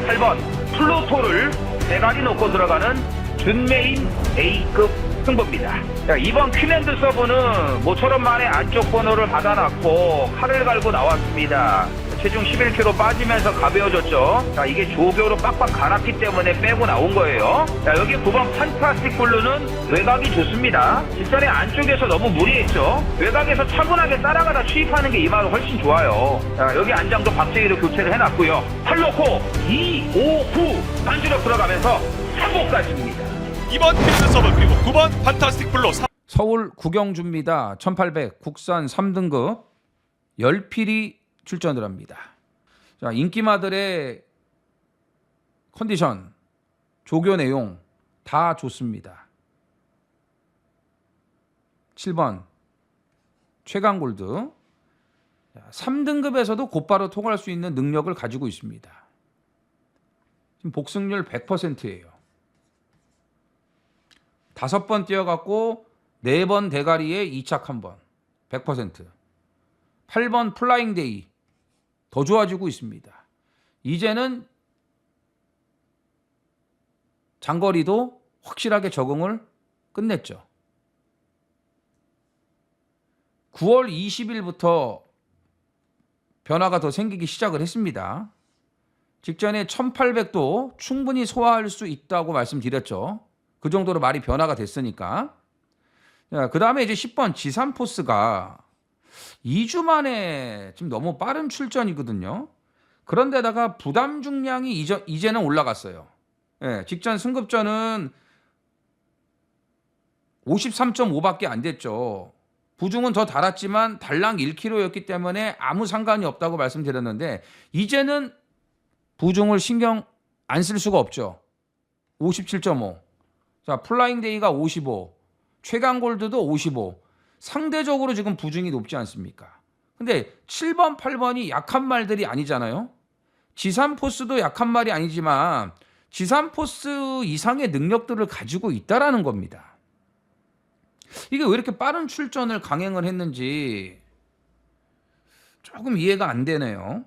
8번 플루토를 대가리 놓고 들어가는 준메인 A급 승부입니다. 자, 이번 퀸랜드 서브는 모처럼 만에 안쪽 번호를 받아놨고 칼을 갈고 나왔습니다. 체중 11kg 빠지면서 가벼워졌죠. 자, 이게 조교로 빡빡 갈았기 때문에 빼고 나온 거예요. 자, 여기 9번 판타스틱 블루는 외곽이 좋습니다. 직전에 안쪽에서 너무 무리했죠. 외곽에서 차분하게 따라가다 추입하는 게 이마로 훨씬 좋아요. 자, 여기 안장도 박재희로 교체를 해놨고요. 팔로코 2, 5, 9 반주력 들어가면서 3호까지입니다. 2번 퀸랜드 서브 그리고 9번 판타스틱 블루. 서울 구경주입니다. 1800 국산 3등급 10필이 출전을 합니다. 자, 인기마들의 컨디션, 조교 내용 다 좋습니다. 7번 최강골드 3등급에서도 곧바로 통할 수 있는 능력을 가지고 있습니다. 지금 복승률 100%예요. 5번 뛰어갔고 4번 대가리에 2착 1번 100%. 8번 플라잉데이 더 좋아지고 있습니다. 이제는 장거리도 확실하게 적응을 끝냈죠. 9월 20일부터 변화가 더 생기기 시작을 했습니다. 직전에 1800도 충분히 소화할 수 있다고 말씀드렸죠. 그 정도로 말이 변화가 됐으니까. 그 다음에 이제 10번 지산포스가 2주 만에 지금 너무 빠른 출전이거든요. 그런데다가 부담 중량이 이제는 올라갔어요. 직전 승급전은 53.5밖에 안 됐죠. 부중은 더 달았지만 달랑 1kg였기 때문에 아무 상관이 없다고 말씀드렸는데 이제는 부중을 신경 안 쓸 수가 없죠. 57.5. 자, 플라잉데이가 55. 최강골드도 55. 상대적으로 지금 부중이 높지 않습니까? 근데 7번, 8번이 약한 말들이 아니잖아요. 지산포스도 약한 말이 아니지만 지산포스 이상의 능력들을 가지고 있다라는 겁니다. 이게 왜 이렇게 빠른 출전을 강행을 했는지 조금 이해가 안 되네요.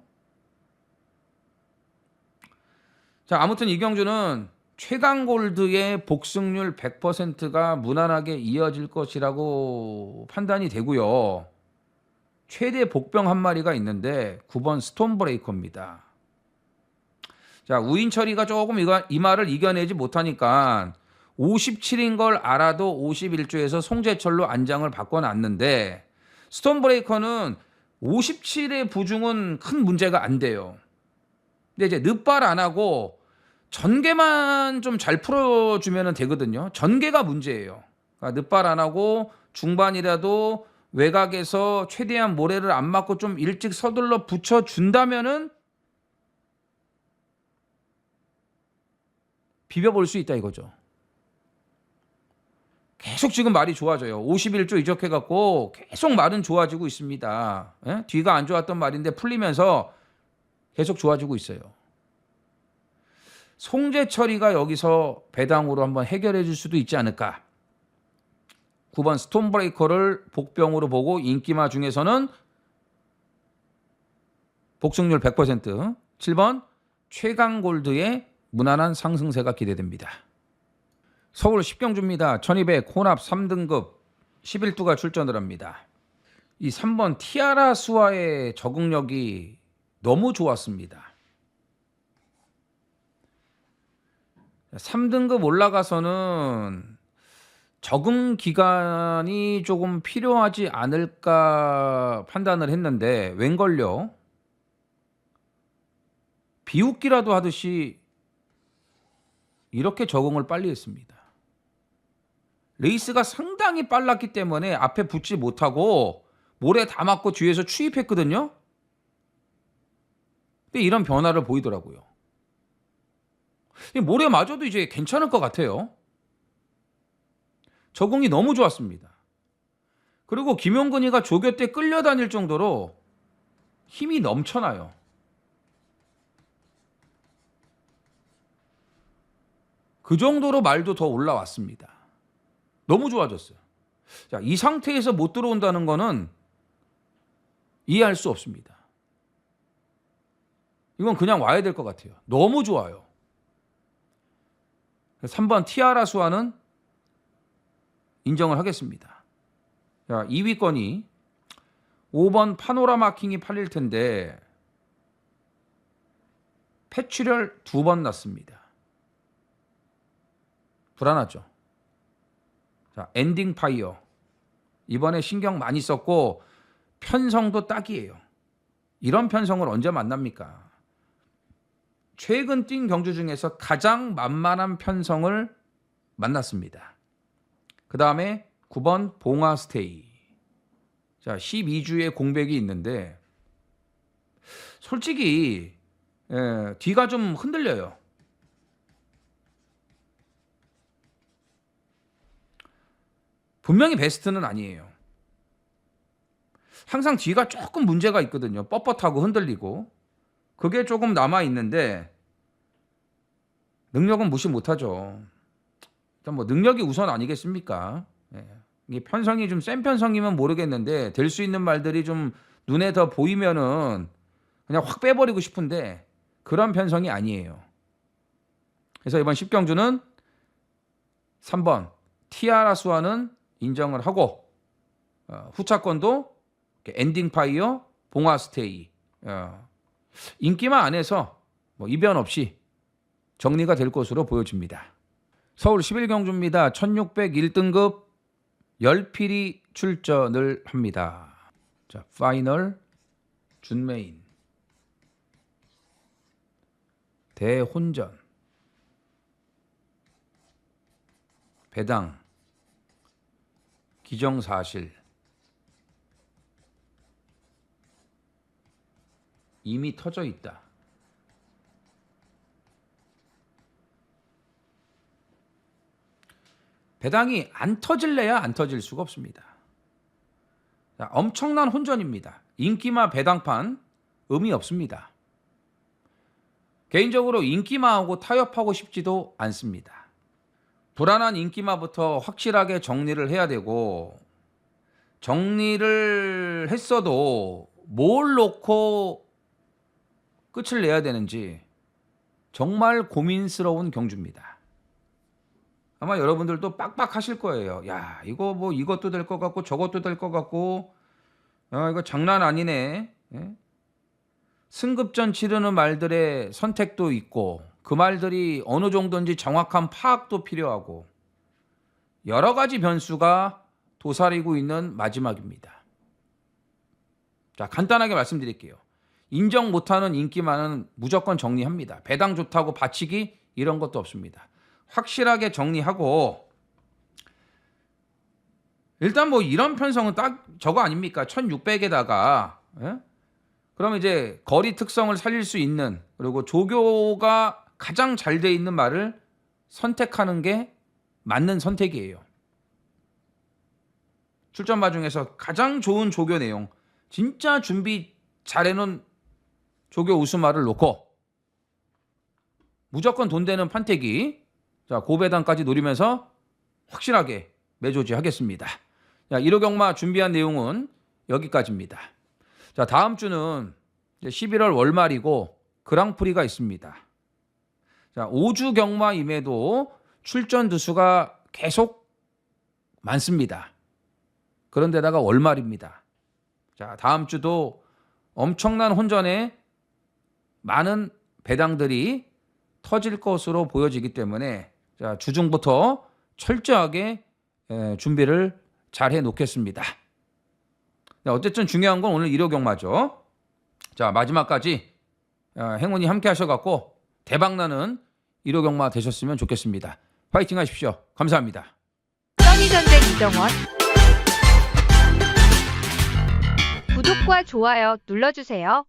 자, 아무튼 이경주는 최강골드의 복승률 100%가 무난하게 이어질 것이라고 판단이 되고요. 최대 복병 한 마리가 있는데 9번 스톤브레이커입니다. 자, 우인철이가 조금 이 말을 이겨내지 못하니까 57인 걸 알아도 51조에서 송재철로 안장을 바꿔놨는데 스톤브레이커는 57의 부중은 큰 문제가 안 돼요. 근데 이제 늑발 안 하고 전개만 좀 잘 풀어주면 되거든요. 전개가 문제예요. 그러니까 늑발 안 하고 중반이라도 외곽에서 최대한 모래를 안 맞고 좀 일찍 서둘러 붙여준다면은 비벼볼 수 있다 이거죠. 계속 지금 말이 좋아져요. 51조 이적해갖고 계속 말은 좋아지고 있습니다. 예? 뒤가 안 좋았던 말인데 풀리면서 계속 좋아지고 있어요. 송재철이가 여기서 배당으로 한번 해결해 줄 수도 있지 않을까. 9번 스톤브레이커를 복병으로 보고 인기마 중에서는 복승률 100%, 7번 최강골드의 무난한 상승세가 기대됩니다. 서울 10경주입니다. 1200 혼합 3등급 11두가 출전을 합니다. 이 3번 티아라 수와의 적응력이 너무 좋았습니다. 3등급 올라가서는 적응 기간이 조금 필요하지 않을까 판단을 했는데 웬걸요? 비웃기라도 하듯이 이렇게 적응을 빨리 했습니다. 레이스가 상당히 빨랐기 때문에 앞에 붙지 못하고 모래 다 맞고 뒤에서 추입했거든요. 근데 이런 변화를 보이더라고요. 모래 맞아도 이제 괜찮을 것 같아요. 적응이 너무 좋았습니다. 그리고 김용근이가 조교 때 끌려다닐 정도로 힘이 넘쳐나요. 그 정도로 말도 더 올라왔습니다. 너무 좋아졌어요. 자, 이 상태에서 못 들어온다는 거는 이해할 수 없습니다. 이건 그냥 와야 될 것 같아요. 너무 좋아요. 3번 티아라 수와는 인정을 하겠습니다. 자, 2위권이 5번 파노라마 킹이 팔릴 텐데 폐출혈 2번 났습니다. 불안하죠. 자, 엔딩 파이어 이번에 신경 많이 썼고 편성도 딱이에요. 이런 편성을 언제 만납니까? 최근 뛴 경주 중에서 가장 만만한 편성을 만났습니다. 그 다음에 9번 봉화스테이. 자, 12주의 공백이 있는데 솔직히 뒤가 좀 흔들려요. 분명히 베스트는 아니에요. 항상 뒤가 조금 문제가 있거든요. 뻣뻣하고 흔들리고. 그게 조금 남아있는데 능력은 무시 못하죠. 일단 뭐 능력이 우선 아니겠습니까? 이게 편성이 좀 센 편성이면 모르겠는데 될 수 있는 말들이 좀 눈에 더 보이면은 그냥 확 빼버리고 싶은데 그런 편성이 아니에요. 그래서 이번 10경주는 3번 티아라 수와는 인정을 하고 후차권도 엔딩 파이어 봉화스테이 인기만 안에서 뭐 이변 없이 정리가 될 것으로 보여집니다. 서울 11경주입니다. 1601등급 10필이 출전을 합니다. 자, 파이널 준메인 대혼전 배당 기정사실 이미 터져 있다. 배당이 안 터질래야 안 터질 수가 없습니다. 자, 엄청난 혼전입니다. 인기마 배당판 의미 없습니다. 개인적으로 인기마하고 타협하고 싶지도 않습니다. 불안한 인기마부터 확실하게 정리를 해야 되고, 정리를 했어도 뭘 놓고 끝을 내야 되는지 정말 고민스러운 경주입니다. 아마 여러분들도 빡빡하실 거예요. 야, 이거 뭐 이것도 될 것 같고 저것도 될 것 같고, 이거 장난 아니네. 예? 승급전 치르는 말들의 선택도 있고, 그 말들이 어느 정도인지 정확한 파악도 필요하고, 여러 가지 변수가 도사리고 있는 마지막입니다. 자, 간단하게 말씀드릴게요. 인정 못하는 인기만은 무조건 정리합니다. 배당 좋다고 바치기 이런 것도 없습니다. 확실하게 정리하고, 일단 뭐 이런 편성은 딱 저거 아닙니까? 1600에다가 그럼 이제 거리 특성을 살릴 수 있는, 그리고 조교가 가장 잘 돼 있는 말을 선택하는 게 맞는 선택이에요. 출전마 중에서 가장 좋은 조교 내용, 진짜 준비 잘해놓은 조교 우수말을 놓고 무조건 돈 되는 판때기, 자, 고배당까지 노리면서 확실하게 매조지하겠습니다. 자, 1호 경마 준비한 내용은 여기까지입니다. 자, 다음 주는 11월 월말이고 그랑프리가 있습니다. 자, 5주 경마임에도 출전 두수가 계속 많습니다. 그런데다가 월말입니다. 자, 다음 주도 엄청난 혼전에 많은 배당들이 터질 것으로 보여지기 때문에, 자, 주중부터 철저하게 준비를 잘 해놓겠습니다. 자, 어쨌든 중요한 건 오늘 1호 경마죠. 자, 마지막까지 행운이 함께 하셔갖고 대박나는 1호 경마 되셨으면 좋겠습니다. 파이팅 하십시오. 감사합니다. 써니전쟁 이정원. 구독과 좋아요 눌러주세요.